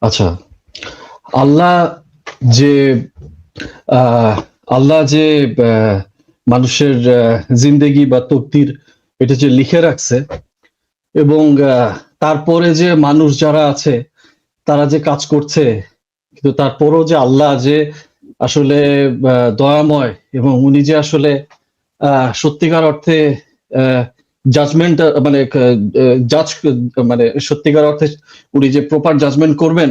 আচ্ছা, আল্লাহ যে আহ, আল্লাহ যে মানুষের জিন্দেগি বা তকদির এটা যে লিখে রাখছে, এবং তারপরে যে মানুষ যারা আছে তারা যে কাজ করছে, কিন্তু তারপরেও যে আল্লাহ যে আসলে দয়াময়, এবং উনি যে আসলে সত্যিকার অর্থে জাজমেন্ট, মানে জাজ, মানে সত্যিকার অর্থে উনি যে প্রপার জাজমেন্ট করবেন,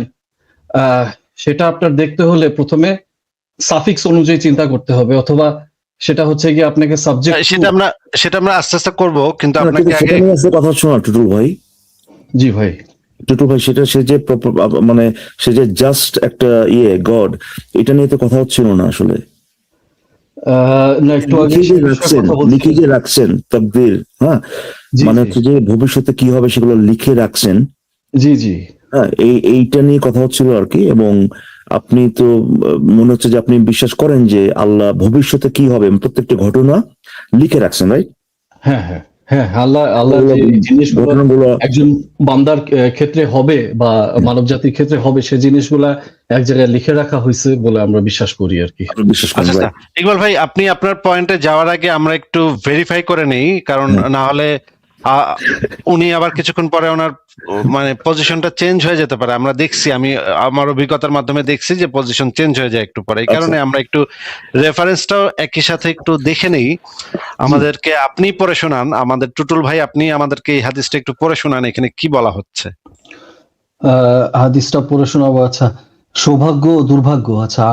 আহ, সেটা আপনার দেখতে হলে প্রথমে সাফিক্স অনুযায়ী চিন্তা করতে হবে, অথবা সেটা হচ্ছে কি আপনাকে সাবজেক্ট টু। সেটা আমরা আস্তে আস্তে করবো, কিন্তু না, আপনাকে সেটা আগে নিয়ে আসলে কথা শোনা টুটুল ভাই। জি ভাই। টুটুল ভাই, সেটা সে যে মানে সে যে জাস্ট একটা গড, এটা নিয়ে তো কথা হচ্ছিল না আসলে। না, একটু আগে লিখে যে সে বিষয়ে রাখছেন, কথা লিখে বলছিলেন। যে রাখছেন তাকদীর, হ্যাঁ, জি মানে জি হচ্ছে যে ভবিষ্যতে কি হবে সেগুলো লিখে রাখছেন। জি জি। হ্যাঁ, এইটা নিয়ে কথা হচ্ছিল আর কি। এবং আপনি তো মনে হচ্ছে যে আপনি বিশ্বাস করেন যে আল্লাহ ভবিষ্যতে কি হবে প্রত্যেকটা ঘটনা লিখে রাখছেন, রাইট? হ্যাঁ হ্যাঁ হ্যাঁ, আল্লাহ আল্লাহ যে এই জিনিসগুলো ঘটনাগুলো একজন বান্দার ক্ষেত্রে হবে বা মানব জাতির ক্ষেত্রে হবে, সে জিনিসগুলা এক জায়গায় লিখে রাখা হয়েছে বলে আমরা বিশ্বাস করি আর কি। আপনি বিশ্বাস করেন, আচ্ছা আচ্ছা, রাইট? ইকবাল ভাই, আপনি আপনার পয়েন্টে যাওয়ার আগে আমরা একটু ভেরিফাই করে নেই, কারণ না হলে আহ, উনি আবার কিছুক্ষণ পরে ওনার মানে পজিশনটা চেঞ্জ হয়ে যেতে পারে। আমরা দেখছি, আমি আমার অভিজ্ঞতার মাধ্যমে দেখছি যে পজিশন চেঞ্জ হয়ে যায় একটু পরে। এই কারণে আমরা একটু রেফারেন্সটাও একই সাথে একটু দেখে নেই। আমাদেরকে আপনি পড়ে শোনান, আমাদের টুটুল ভাই, আপনি আমাদেরকে এই হাদিসটা একটু পড়ে শোনান, এখানে কি বলা হচ্ছে। হাদিসটা পড়ে শোনাবো। আচ্ছা, সৌভাগ্য ও দুর্ভাগ্য। আচ্ছা,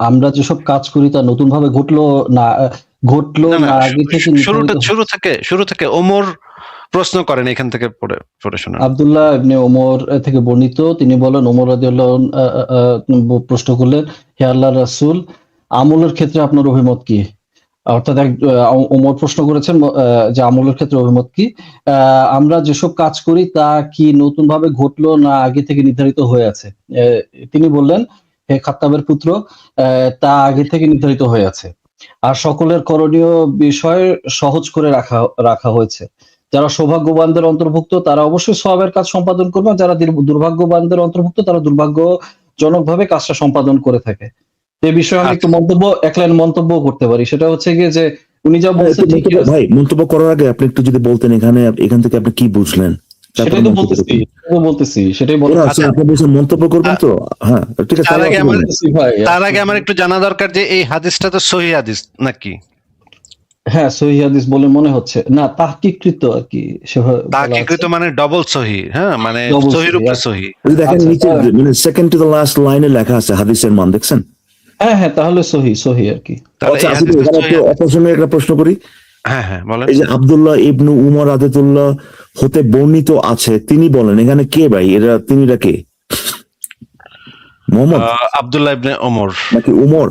আমরা যেসব কাজ করি তা নতুন ভাবে না ঘটলো না না, না আগে থেকে নির্ধারিত। শুরু থেকে ওমর প্রশ্ন করেন, এখান থেকে পড়ে পড়ে শোনান। আব্দুল্লাহ ইবনে ওমর থেকে বর্ণিত, তিনি বলেন, ওমর রাদিয়াল্লাহু প্রশ্ন করলেন, হে আল্লাহর রাসূল, আমলের ক্ষেত্রে আপনার অভিমত কি? অর্থাৎ ওমর প্রশ্ন করেছেন যে আমলের ক্ষেত্রে অভিমত কি? আমরা যেসব কাজ করি তা কি নতুন ভাবে ঘটলো না আগে থেকে নির্ধারিত হয়ে আছে? তিনি বললেন, হে খাত্তাবের পুত্র, তা আগে থেকে নির্ধারিত হয়ে আছে, আর সকলের করণীয় বিষয় সহজ করে রাখা রাখা হয়েছে। যারা সৌভাগ্যবানদের অন্তর্ভুক্ত তারা অবশ্যই সওয়াবের কাজ সম্পাদন করবে, আর যারা দুর্ভাগ্যবানদের অন্তর্ভুক্ত তারা দুর্ভাগ্যজনকভাবে কাজটা সম্পাদন করে থাকে। এ বিষয়ে আমি একটু এক লাইন মন্তব্য করতে পারি। সেটা হচ্ছে গিয়ে যে উনি যা বলছে ঠিকই আছে। ভাই, মন্তব্য করার আগে আপনি একটু যদি বলতেন এখান থেকে আপনি কি বুঝলেন, তারপরে সেটাই তো মন্তব্য বলতেছি, করতেন। সেটাই বলা। আচ্ছা, আপনি বলছেন মন্তব্য করবেন তো? হ্যাঁ, ঠিক আছে, তার তাহলে আগে আপনি আমার বলেন। ভাই, তার আগে আমার একটু জানা দরকার যে এই হাদিসটা তো সহিহ হাদিস নাকি? হ্যাঁ, সহিহ হাদিস বলে মনে হচ্ছে না, তাহকিককৃত আর কি, সেভাবে বলা আছে। তাহকিকৃত মানে ডবল সহি, হ্যাঁ, মানে ডবল সহির সহি। উপরে সহি। যদি দেখেন আচ্ছা, নিচে, মানে সেকেন্ড টু দ্য লাস্ট লাইনে লেখা আছে হাদিসের মান, দেখছেন? হ্যাঁ হ্যাঁ, তাহলে সহি আর কি। তাহলে আচ্ছা, এই আসলে হাদিসটা এখানে সহিহ একটু হাদিস। অপশনে একটা প্রশ্ন করি। হ্যাঁ হ্যাঁ, বলেন। এই যে আব্দুল্লাহ ইবনু উমর রাদিয়াল্লাহু হতে বর্ণিত আছে, তিনি বলেন, এখানে কে ভাই? তিনিরা কে? মোহাম্মদ আব্দুল্লাহ ইবনে ওমর। নাকি উমর?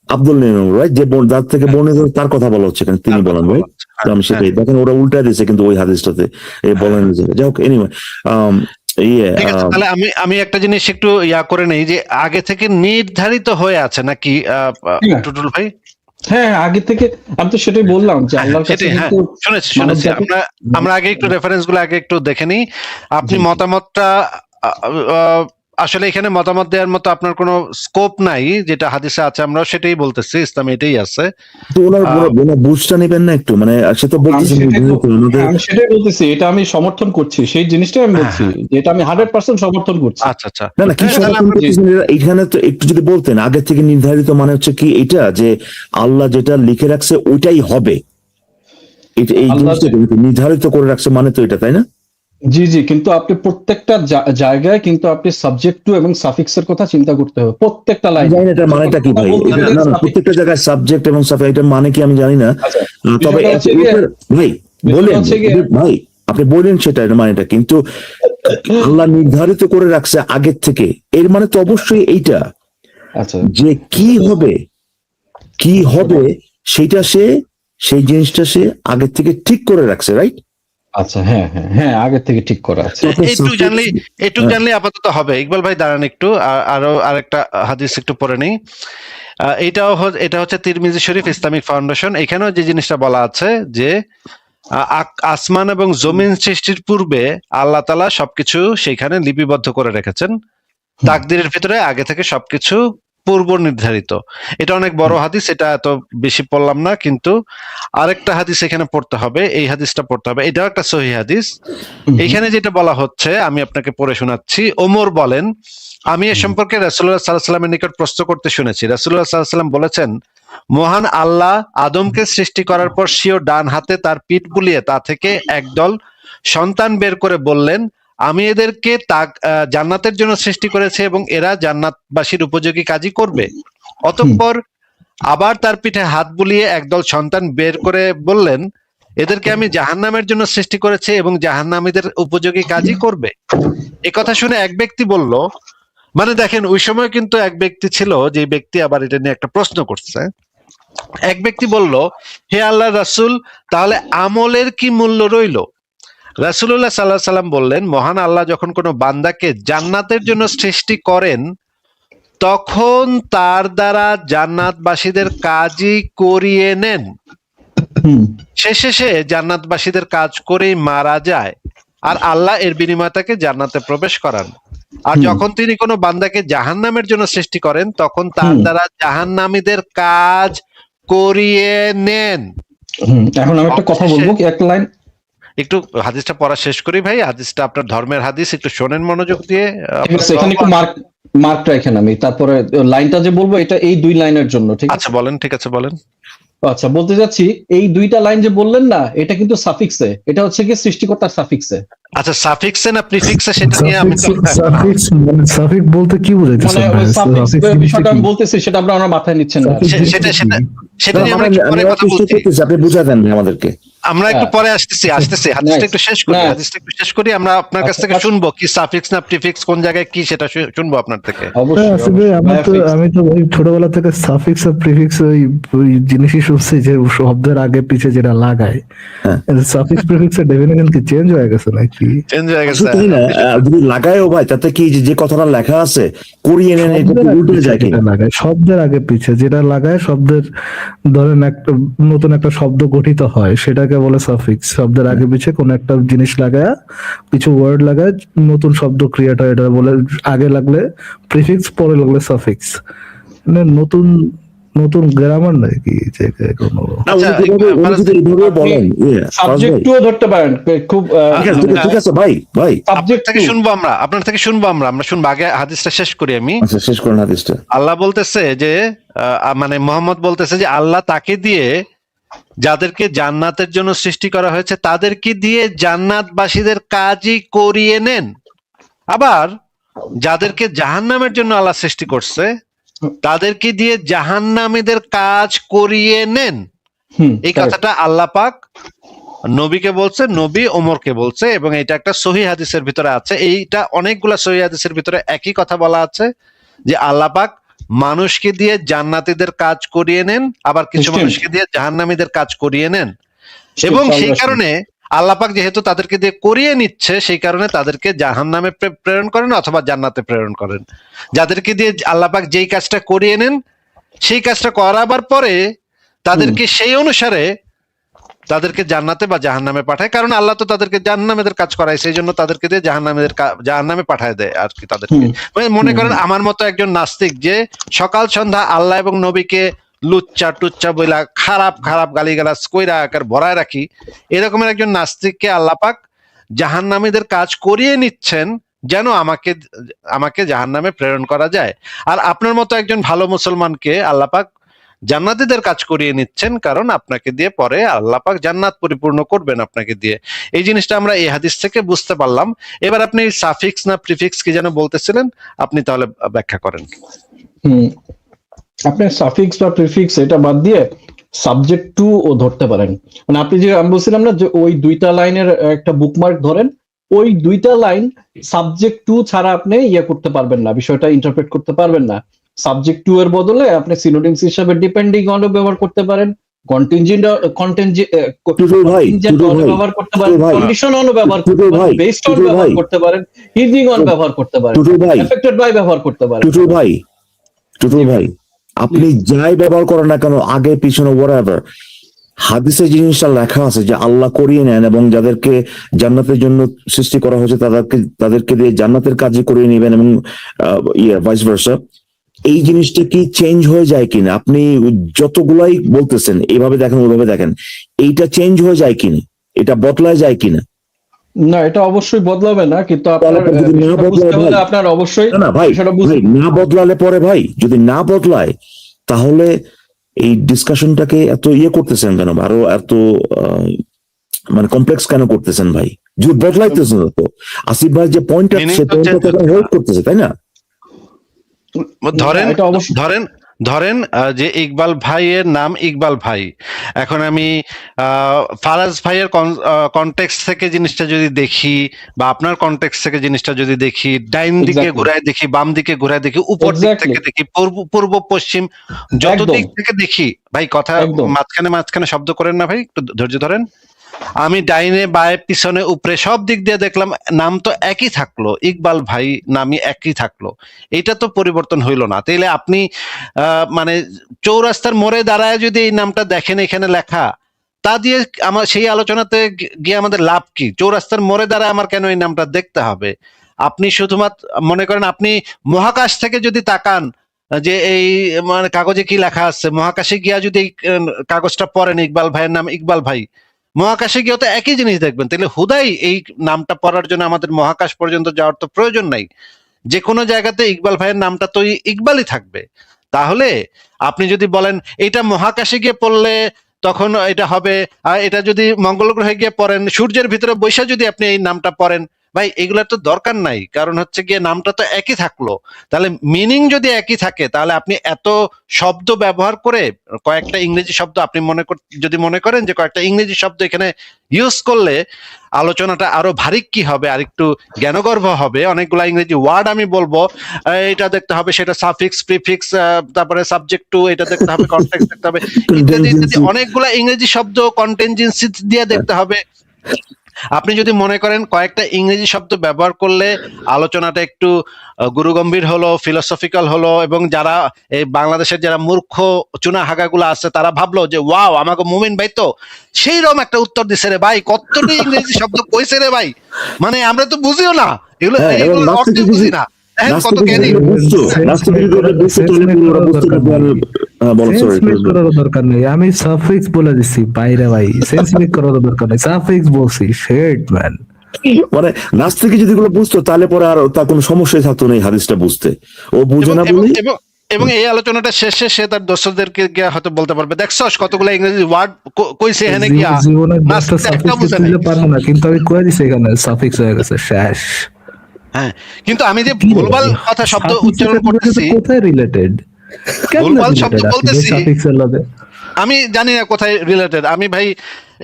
আব্দুল্লাহ ইবনে উমর, রাইট? যার থেকে বর্ণিত তার কথা বলা হচ্ছে এখানে, তিনি তার বলেন, কথা বলা রাইট? হচ্ছে। তো আমি সেটাই দেখেন, ওরা উল্টা দিয়েছে কিন্তু ওই হাদিসটাতে বলেন যে, যাই হোক, এনিওয়ে, ঠিক আছে, তাহলে আমি একটা জিনিস একটু করে নেই যে আগে থেকে নির্ধারিত হয়ে আছে নাকি টুটুল ভাই? হ্যাঁ, আগে থেকে আমি তো সেটাই বললাম যে আল্লাহর কাছে সেটাই, হ্যাঁ, কিন্তু মানব শুনেছি। জাতি। আমরা আগে একটু রেফারেন্স গুলো আগে একটু দেখে নিই। আপনি মতামতটা আহ, আহ, আসলে এখানে মতামত দেওয়ার মতো আপনার কোনো স্কোপ নাই, যেটা হাদিসে আছে আমরাও সেটাই বলতেছি, ইসলামে এটাই আছে। তো ওনার বুঝটা নেবেন না একটু, মানে সে তো আমি বলতেছেন সেটাই বলতেছি, এটা আমি সমর্থন করছি, সেই জিনিসটাই আমি বলছি, যে এটা আমি 100% সমর্থন করছি। আচ্ছা আচ্ছা, না না, কি তাহলে সমর্থন আমরা করতেছেন এইখানে তো একটু যদি বলতেন। আগে থেকে নির্ধারিত মানে হচ্ছে কি এটা, যে আল্লাহ যেটা লিখে রাখছে ওইটাই হবে, এই আল্লাহ জিনিসটা কিন্তু নির্ধারিত করে রাখছে মানে তো এটা, তাই না? জি জি, কিন্তু আপনি প্রত্যেকটা জায়গায় কিন্তু আপনি সাবজেক্ট টু এবং সাফিক্স এর কথা চিন্তা করতে হবে প্রত্যেকটা আমি লাইনে। জানি না এটা মানেটা কি ভাই। এটা না না, প্রত্যেকটা জায়গায় সাবজেক্ট এবং সাবজেক্ট, এটা মানে কি আমি জানি না। তবে ভাই বলেন ভাই, আপনি বলেন সেটা, এটা মানেটা কিন্তু আল্লাহ নির্ধারিত করে রাখছে আগের থেকে, এর মানে তো অবশ্যই এইটা, আচ্ছা, যে কি হবে সেইটা সেই জিনিসটা সে আগের থেকে ঠিক করে রাখছে, রাইট? আচ্ছা, হ্যাঁ হ্যাঁ হ্যাঁ, আগে থেকে ঠিক করা আছে। একটু জানলে আপাতত হবে। ইকবাল ভাই দাঁড়ান একটু, আরো আরেকটা হাদিস একটু পড়ে নেই। এটা হচ্ছে তিরমিজি শরীফ ইসলামিক ফাউন্ডেশন। এখানেও যে জিনিসটা বলা আছে যে আসমান এবং জমিন সৃষ্টির পূর্বে আল্লাহ তাআলা সবকিছু সেখানে লিপিবদ্ধ করে রেখেছেন। তাকদীরের ভিতরে আগে থেকে সবকিছু পূর্ব নির্ধারিত। এটা অনেক বড় হাদিস, এটা এত বেশি পড়লাম না, কিন্তু আরেকটা হাদিস এখানে পড়তে হবে, এই হাদিসটা পড়তে হবে, এটাও একটা সহিহ হাদিস। এখানে যেটা বলা হচ্ছে আমি আপনাকে পড়ে শোনাচ্ছি। ওমর বলেন, আমি এ সম্পর্কে রাসূলুল্লাহ সাল্লাল্লাহু আলাইহি ওয়াসাল্লামের নিকট প্রশ্ন করতে শুনেছি। রাসূলুল্লাহ সাল্লাল্লাহু আলাইহি ওয়াসাল্লাম বলেছেন, মহান আল্লাহ আদমকে সৃষ্টি করার পর স্বীয় ডান হাতে তার পিঠ বুলিয়ে তা থেকে একদল সন্তান বের করে বললেন, আমি এদেরকে জান্নাতের জন্য সৃষ্টি করেছি এবং এরা জান্নাতবাসীর উপযোগী কাজই করবে। অতঃপর আবার তার পিঠে হাত বুলিয়ে একদল সন্তান বের করে বললেন, এদেরকে আমি জাহান্নামের জন্য সৃষ্টি করেছি এবং জাহান্নামীদের উপযোগী কাজই করবে। এ কথা শুনে এক ব্যক্তি বলল, মানে দেখেন ওই সময় কিন্তু এক ব্যক্তি ছিল, যে ব্যক্তি আবার এটা নিয়ে একটা প্রশ্ন করছে। এক ব্যক্তি বলল, হে আল্লাহ রাসূল, তাহলে আমলের কি মূল্য রইল? রাসূলুল্লাহ সাল্লাল্লাহু আলাইহি সাল্লাম বললেন, মহান আল্লাহ যখন কোনো বান্দাকে জান্নাতের জন্য সৃষ্টি করেন তখন তার দ্বারা জান্নাতবাসীদের কাজই করিয়ে নেন। শেষে সে জান্নাতবাসীদের কাজ করেই মারা যায়, আর আল্লাহ এর বিনিময়ে তাকে জান্নাতে প্রবেশ করান। আর যখন তিনি কোনো বান্দাকে জাহান্নামের জন্য সৃষ্টি করেন তখন তার দ্বারা জাহান্নামীদের কাজ করিয়ে নেন। এখন আমি একটা কথা বলবো, এক লাইন একটু হাদিসটা পড়া শেষ করি ভাই। হাদিসটা আপনার ধর্মের হাদিস, একটু শোনেন মনোযোগ দিয়ে। এখানে একটু মার্ক রাখেন, আমি তারপরে লাইনটা যে বলবো এটা এই 2 লাইনের জন্য, ঠিক আছে? আচ্ছা বলেন, ঠিক আছে বলেন। আচ্ছা, বলতে যাচ্ছি এই 2টা লাইন যে বললেন না, এটা কিন্তু সাফিক্সে, এটা হচ্ছে কি সৃষ্টিকর্তার সাফিক্সে। আচ্ছা, সাফিক্সে না প্রিফিক্সে সেটা নিয়ে আমি সাফিক্স মানে সাফিক্স বলতে কি বোঝাইতেছেন? মানে ওই সাফিক্স বিষয়টা আমি বলতেছি, সেটা আপনারা মাথায় নিচ্ছেন না। সেটা নিয়ে আমরা একটু পরে কথা বলছি। আপনি বুঝা দেন আমাদেরকে। আমরা একটু পরে আসতেছি হাদিসটা একটু শেষ করি। আমরা আপনার কাছ থেকে শুনবো কি সাফিক্স না প্রিফিক্স কোন জায়গায় কি, সেটা শুনবো আপনার থেকে। আমি তো ওই ছোটবেলা থেকে সাফিক্স আর প্রিফিক্স ওই জিনিসই শুনছি, যে শব্দের আগে পিছে যেটা লাগায়। সাফিক্স প্রিফিক্স এর ডেফিনিশন কি চেঞ্জ হয়ে গেছে নাকি? চেঞ্জ হয়ে গেছে যদি লাগায়ও ভাই, তাতে কি যে কথাটা লেখা আছে করিয়ে নেন, এটা উল্টে যায় কিনা? লাগায় শব্দের আগে পিছে যেটা লাগায়, শব্দের ধরেন একটা নতুন একটা শব্দ গঠিত হয়, সেটাকে বলে সাফিক্স। শব্দের আগে পিছে কোন একটা জিনিস লাগায়, কিছু ওয়ার্ড লাগায়, নতুন শব্দ ক্রিয়েট হয়, এটা বলে আগে লাগলে প্রিফিক্স, পরে লাগলে সাফিক্স। মানে নতুন নতুন গ্রামার নাকি যে কোনো সাবজেক্টও ধরতে পারেন খুব। ঠিক আছে ভাই, সাবজেক্ট থেকে শুনবো আমরা, আপনার থেকে শুনবো আমরা শুনবো। আগে হাদিসটা শেষ করি আমি। আচ্ছা, শেষ করুন হাদিসটা। আল্লাহ বলতেছে যে মানে মোহাম্মদ বলতেছে যে আল্লাহ তাকে দিয়ে, যাদেরকে জান্নাতের জন্য সৃষ্টি করা হয়েছে তাদেরকে দিয়ে জান্নাতবাসীদের কাজই করিয়ে নেন। আবার যাদেরকে জাহান্নামের জন্য আল্লাহ সৃষ্টি করছে তাদেরকে দিয়ে জাহান্নামীদের কাজ করিয়ে নেন। এই কথাটা আল্লাহ পাক নবীকে বলছে, নবী ওমরকে বলছে, এবং এটা একটা সহিহ হাদিসের ভিতরে আছে। এইটা অনেকগুলা সহিহ হাদিসের ভিতরে একই কথা বলা আছে যে আল্লাহ পাক মানুষকে দিয়ে জান্নাতীদের কাজ করিয়ে নেন, আবার কিছু মানুষকে দিয়ে জাহান্নামীদের কাজ করিয়ে নেন। এবং সেই কারণে আল্লাহ পাক যেহেতু তাদেরকে দিয়ে করিয়ে নিচ্ছে, সেই কারণে তাদেরকে জাহান্নামে প্রেরণ করেন অথবা জান্নাতে প্রেরণ করেন। যাদেরকে দিয়ে আল্লাহ পাক যেই কাজটা করিয়ে নেন, সেই কাজটা করাবার পরে তাদেরকে সেই অনুসারে তাদেরকে জান্নাতে বা জাহান্নামে পাঠায়। কারণ আল্লাহ তো তাদেরকে জাহান্নামেদের কাজ করায়, সেই জন্য তাদেরকে দিয়ে জাহান্নামে পাঠায় দেয় আর কি তাদেরকে। মনে করেন আমার মতো একজন নাস্তিক যে সকাল সন্ধ্যা আল্লাহ এবং নবীকে লুচ্চা টুচ্চা বইলা খারাপ খারাপ গালিগালাজ কইরা আকার ভরায় রাখি, এরকমের একজন নাস্তিককে আল্লাহ পাক জাহান্নামীদের কাজ করিয়ে নিচ্ছেন যেন আমাকে জাহান্নামে প্রেরণ করা যায়। আর আপনার মতো একজন ভালো মুসলমানকে আল্লাহ পাক জান্নাতীদের কাজ করিয়ে নিচ্ছেন, কারণ আপনাকে দিয়ে পরে আল্লাহ পাক জান্নাত পরিপূর্ণ করবেন আপনাকে দিয়ে। এই জিনিসটা আমরা এই হাদিস থেকে বুঝতে পারলাম। এবার আপনি সাফিক্স না প্রিফিক্স কি যেন বলতেছিলেন, আপনি তাহলে ব্যাখ্যা করেন। আপনি সাফিক্স বা প্রিফিক্স এটা বাদ দিয়ে সাবজেক্ট টু ও ধরতে পারেন। মানে আপনি যে আমি বলছিলাম না যে ওই 2টা লাইনের একটা বুকমার্ক ধরেন, ওই 2টা লাইন সাবজেক্ট টু ছাড়া আপনি করতে পারবেন না, বিষয়টা ইন্টারপ্রেট করতে পারবেন না। সাবজেক্ট টু এর বদলে আপনি সিনোনিমস হিসেবে ডিপেন্ডিং অন ব্যবহার করতে পারেন, কন্টিনজেন্ট ব্যবহার করতে পারেন, কন্ডিশন অন ব্যবহার করতে পারেন, বেসড অন ব্যবহার করতে পারেন, হিজিং অন ব্যবহার করতে পারেন, এফেক্টেড বাই ব্যবহার করতে পারেন। টুটুল ভাই, আপনি যাই ব্যবহার করেন না কেন, আগে পিছনে whatever, হাদিসে জিনিসটা লেখা আছে যে আল্লাহ করিয়ে নেন এবং যাদেরকে জান্নাতের জন্য সৃষ্টি করা হয়েছে তাদেরকে দিয়ে জান্নাতের কাজই করিয়ে নেবেন এবং ভাইস ভার্সা, এই জিনিসটা কি চেঞ্জ হয়ে যায় কিনা? আপনি যতগুলাই বলতেছেন এইভাবে দেখেন ওইভাবে দেখেন, এইটা চেঞ্জ হয়ে যায় কিনা, এটা বদলায় যায় কিনা? না, এটা অবশ্যই বদলাবে না, কিন্তু আপনার যদি না বিষয়টা বুঝতে বদলায় হলে ভাই, আপনার অবশ্যই না ভাই, বিষয়টা বুঝতে না বদলালে পরে ভাই, যদি না বদলায় তাহলে এই ডিসকাশনটাকে এত করতেছেন কেন, আরো এত মানে কমপ্লেক্স কেন করতেছেন ভাই? যদি বদলাইতেছেন না তো আসিফ ভাই যে পয়েন্টটা Meaning সে তো change পয়েন্টটা হচ্ছে হোল্ড করতেছে, তাই না? ধরেন এটা অবশ্যই ধরেন ধরেন যে ইকবাল ভাইয়ের নাম ইকবাল ভাই, এখন আমি ফারাজ ভাইয়ের কনটেক্সট থেকে জিনিসটা যদি দেখি বা আপনার কনটেক্সট থেকে জিনিসটা যদি দেখি, ডাইন দিকে Exactly. ঘুরায় দেখি, বাম দিকে ঘুরায় দেখি, উপর দিক Exactly. থেকে দেখি, পূর্ব পশ্চিম, যত একদম। দিক থেকে দেখি ভাই, কথা একদম। মাঝখানে শব্দ করেন না ভাই, একটু ধৈর্য ধরেন। আমি ডাইনে বায়ে পিছনে উপরে সব দিক দিয়ে দেখলাম, নাম তো একই থাকলো, ইকবাল ভাই নামই একই থাকলো, এটা তো পরিবর্তন হইলো না। তাইলে আপনি মানে চৌরাস্তার মোড়ে দাঁড়ায় যদি এই নামটা দেখেন এখানে লেখা, তা দিয়ে আমার সেই আলোচনাতে গিয়ে আমাদের লাভ কি? চৌরাস্তার মোড়ে দাঁড়ায় আমার কেন এই নামটা দেখতে হবে? আপনি শুধুমাত্র মনে করেন আপনি মহাকাশ থেকে যদি তাকান যে এই মানে কাগজে কি লেখা আছে, মহাকাশে গিয়া যদি এই কাগজটা পড়েন, ইকবাল ভাইয়ের নাম ইকবাল ভাই, মহাকাশে গিয়ে তো একই জিনিস দেখবেন। তাহলে হুদাই এই নামটা পড়ার জন্য আমাদের মহাকাশ পর্যন্ত যাওয়ার তো প্রয়োজন নাই। যে কোনো জায়গাতে ইকবাল ভাইয়ের নামটা তো ইকবালই থাকবে। তাহলে আপনি যদি বলেন এটা মহাকাশে গিয়ে পড়লে তখন এটা হবে, আর এটা যদি মঙ্গল গ্রহে গিয়ে পড়েন, সূর্যের ভিতরে বৈশা যদি আপনি এই নামটা পড়েন, ভাই এগুলোর তো দরকার নাই। কারণ হচ্ছে গিয়ে নামটা তো একই থাকলো। তাহলে মিনিং যদি একই থাকে, তাহলে আপনি এত শব্দ ব্যবহার করে কয়েকটা ইংরেজি শব্দ আপনি যদি মনে করেন যে কয়েকটা ইংরেজি শব্দ এখানে ইউজ করলে আলোচনাটা আরো ভারী কি হবে, আর একটু জ্ঞানগর্ভ হবে, অনেকগুলা ইংরেজি ওয়ার্ড আমি বলবো, এটা দেখতে হবে, সেটা সাফিক্স প্রিফিক্স, তারপরে সাবজেক্ট টু, এটা দেখতে হবে, কনটেক্সট দেখতে হবে, ইত্যাদি ইত্যাদি অনেকগুলা ইংরেজি শব্দ কন্টিনজেন্সি দিয়ে দেখতে হবে। আপনি যদি মনে করেন কয়েকটা ইংরেজি শব্দ ব্যবহার করলে আলোচনাটা একটু গুরুগম্ভীর হলো, ফিলোসফিক্যাল হলো, এবং যারা এই বাংলাদেশের যারা মূর্খ চুনা হাগাগুলো আছে তারা ভাবলো যে ওয়াও আমাকে মুমিন ভাই তো সেই রকম একটা উত্তর দিছে রে ভাই, কতটি ইংরেজি শব্দ কইছে রে ভাই, মানে আমরা তো বুঝিও না এগুলো, হ্যাঁ, এবং এগুলো অর্থ বুঝি না। হ্যাঁ, কত জ্ঞানী দরকার নেই, আমি সাফিক্স বলে দিচ্ছি বাইরে ভাই, সেন্স মেক করার দরকার নেই, সাফিক্স বলছি শেট ম্যান। মানে নাস্তিকে যদি এগুলো বুঝতো তাহলে পরে আর তার কোনো সমস্যাই থাকতো না এই হাদিসটা বুঝতে। ও বুঝে না বলে এবং এই আলোচনাটা শেষে সে তার দর্শকদেরকে গিয়ে হয়তো বলতে পারবে, দেখছস কতগুলো ইংরেজি ওয়ার্ড কইছে এখানে গিয়া, জীবনে নাস্তিক একটা সাফিক্স বুঝে নাই। তুলতে পারবো না, কিন্তু আমি কয়ে দিছি এখানে সাফিক্স হয়ে গেছে শেষ। হ্যাঁ, কিন্তু আমি যে ভুলভাল কথা শব্দ উচ্চারণ করতেছি, কোথায় রিলেটেড, ভুলভাল শব্দ বলতেছি, সাফিক্সের লগে আমি জানি না কোথায় রিলেটেড। আমি ভাই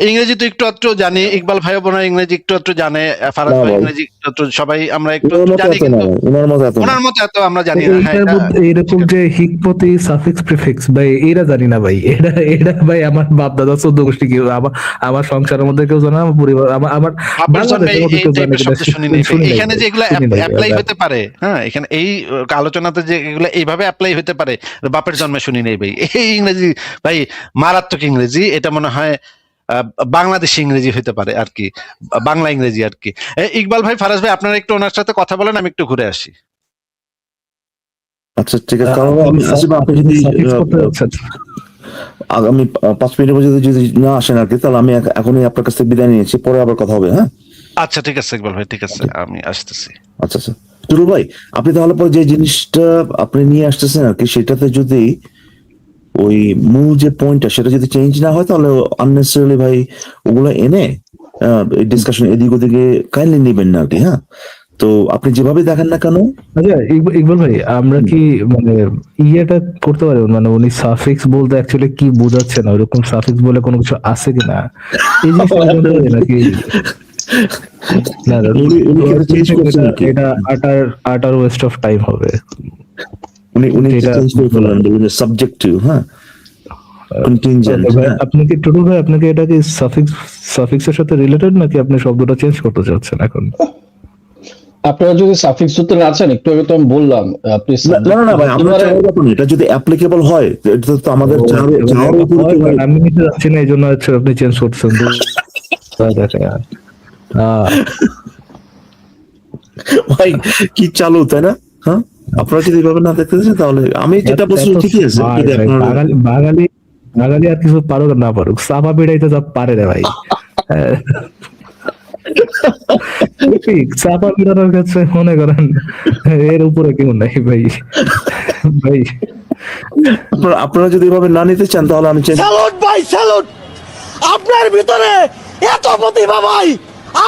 ইংরেজি তো একটু আধটু জানি, ইকবাল ভাই বোনা ইংরেজি একটু আধটু জানে, ফারাজ ভাই ইংরেজি একটু আধটু, সবাই আমরা একটু জানি, কিন্তু ওনার মতো এত আমরা জানি না। হ্যাঁ, এইরকম যে হিকমতি সাফিক্স প্রিফিক্স ভাই এরা জানি না ভাই, এটা ভাই আমার বাপ দাদা 14 গোষ্ঠী কেউ, আমার সংসারের মধ্যে কেউ জানে, আমার পরিবার, আমার বাংলাদেশের মধ্যে কেউ জানে কিনা শুনি নাই। এখানে যে এগুলো অ্যাপ্লাই হতে পারে, হ্যাঁ, এখানে এই আলোচনাতে যে এগুলো এইভাবে অ্যাপ্লাই হতে পারে, বাপের জন্মে শুনি নাই ভাই। এই ইংরেজি ভাই মারাত্মক ইংরেজি, এটা মনে হয় বাংলাদেশি ইংরেজি হতে পারে আর কি, বাংলা ইংরেজি আর কি। ইকবাল ভাই, ফারাজ ভাই, আপনারা একটু ওনার সাথে কথা বলেন, আমি একটু ঘুরে আসি। আচ্ছা ঠিক আছে, আপনি যদি আগামী 5 মিনিটের মধ্যে যদি না আসেন আর কি, তাহলে আমি এখনই আপনার কাছ থেকে বিদায় নিয়েছি, পরে আবার কথা হবে। হ্যাঁ আচ্ছা ঠিক আছে ইকবাল ভাই, ঠিক আছে, আমি আসতেছি। আচ্ছা আচ্ছা টুরু ভাই, আপনি তাহলে পরে যে জিনিসটা আপনি নিয়ে আসতেছেন আর কি, সেটাতে যদি ওই মূল যে পয়েন্টটা সেটা যদি চেঞ্জ না হয়, তাহলে আননেসেসারিলি ভাই ওগুলো এনে ডিসকাশন এদিক ওদিকে কাইন্ডলি নেবেন না আর কি। হ্যাঁ, তো আপনি যেভাবে দেখেন না কেন। আচ্ছা ইকবাল ভাই, আমরা কি মানে ইয়েটা করতে পারি, মানে উনি সাফিক্স বলতে অ্যাকচুয়ালি কি বোঝাচ্ছেন, ওইরকম সাফিক্স বলে কোনো কিছু আছে কিনা এই জিনিসটা নাকি? এটা আটার ওয়েস্ট অফ টাইম হবে। উনি চেঞ্জ করে ফেললেন, বললেন সাবজেক্টিভ, হ্যাঁ কন্টিনজেন্ট। আপনি কি টুটু ভাই, আপনাকে এটা কি সাফিক্সের সাথে রিলেটেড নাকি আপনি শব্দটা চেঞ্জ করতে চাচ্ছেন এখন? আপনারা যদি সাফিক্স উত্তর না চান, একটু আগে তো আমি বললাম আপনি না ভাই, আমরা চাওয়ার ব্যাপার না, এটা যদি অ্যাপ্লিকেবল হয় এটা তো আমাদের চাওয়ার উপর আমি নিতে যাচ্ছি না, এই জন্য হচ্ছে আপনি চেঞ্জ করছেন। ভাই কি চালু, তাই না? হ্যাঁ, আপনারা যদি এইভাবে না দেখতে চান তাহলে আমি যেটা বলছি ঠিকই আছে। যদি আপনারা বাঙালি আর কিছু পারুক আর না পারুক, চাপা পিড়াইতে যা পারে রে ভাই। চাপা পিড়ানোর কাছে মনে করেন এর উপরে কেউ নাই ভাই। ভাই আপনারা যদি এভাবে না নিতে চান তাহলে আমি স্যালুট ভাই, স্যালুট। আপনার ভিতরে এত প্রতিভা ভাই,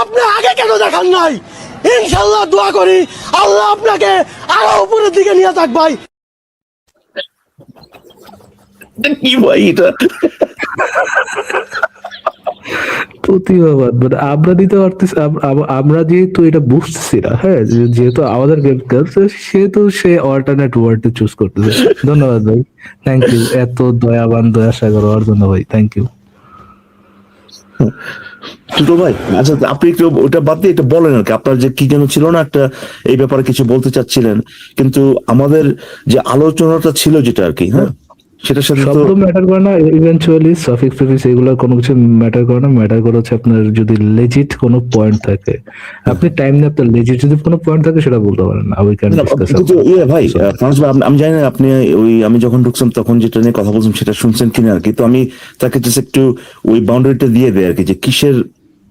আপনি আগে কেন দেখান নাই? ইনশাআল্লাহ দোয়া করি আল্লাহ আপনাকে আরো উপরের দিকে নিয়ে যাক ভাই। কি ভাই এটা প্রতিভাবাদ মানে আমরা দিতে পারতেছি, আমরা যেহেতু এটা বুঝতেছি না, হ্যাঁ, যেহেতু আমাদের সেহেতু সে অল্টারনেট ওয়ার্ড চুজ করতেছে। ধন্যবাদ ভাই, থ্যাংক ইউ, এত দয়াবান দয়া সাগর হওয়ার জন্য ভাই, থ্যাংক ইউ। ছোট ভাই, আচ্ছা আপনি একটু ওটা বাদ দিয়ে এটা বলেন আর কি, আপনার যে কি যেন ছিল না একটা এই ব্যাপারে কিছু বলতে চাচ্ছিলেন, কিন্তু আমাদের যে আলোচনাটা ছিল যেটা আর কি, হ্যাঁ, সেটার সাথে তো শব্দ ম্যাটার করে না, ইভেনচুয়ালি সাফিক্স প্রিফিক্স এগুলো কোনো কিছু ম্যাটার করে না। ম্যাটার করে হচ্ছে আপনার যদি লেজিট কোনো পয়েন্ট থাকে, আপনি টাইম নিয়ে আপনার লেজিট যদি কোনো পয়েন্ট থাকে সেটা বলতে পারেন না, উই ক্যান ডিসকাস। কিন্তু ভাই ফ্রান্স ভাই, আমি জানি না আপনি ওই আমি যখন ঢুকছিলাম তখন যেটা নিয়ে কথা বলছিলাম সেটা শুনছেন কিনা আর কি, তো আমি তাকে জাস্ট একটু ওই বাউন্ডারিটা দিয়ে দেয় আর কি, যে কিসের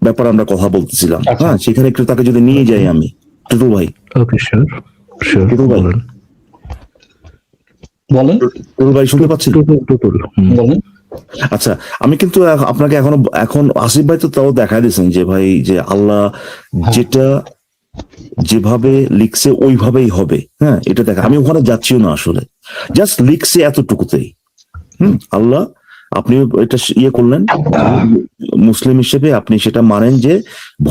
ব্যাপারে আমরা কথা বলতেছিলাম, হ্যাঁ, সেখানে একটু তাকে যদি নিয়ে যাই আমি। টুটু ভাই, ওকে, শিওর শিওর, টুটু ভাই, বলেন। টুটু ভাই শুনতে পাচ্ছেন? বলেন। আচ্ছা, আমি কিন্তু আপনাকে এখন আসিফ ভাই তো তাও দেখা দিয়েছেন যে ভাই যে আল্লাহ যেটা যেভাবে লিখছে ওইভাবেই হবে, হ্যাঁ, এটা দেখা আমি ওখানে যাচ্ছিও না আসলে, জাস্ট লিখছে এতটুকুতেই। আল্লাহ আপনি এটা ইয়ে করলেন, মুসলিম হিসেবে আপনি সেটা মানেন যে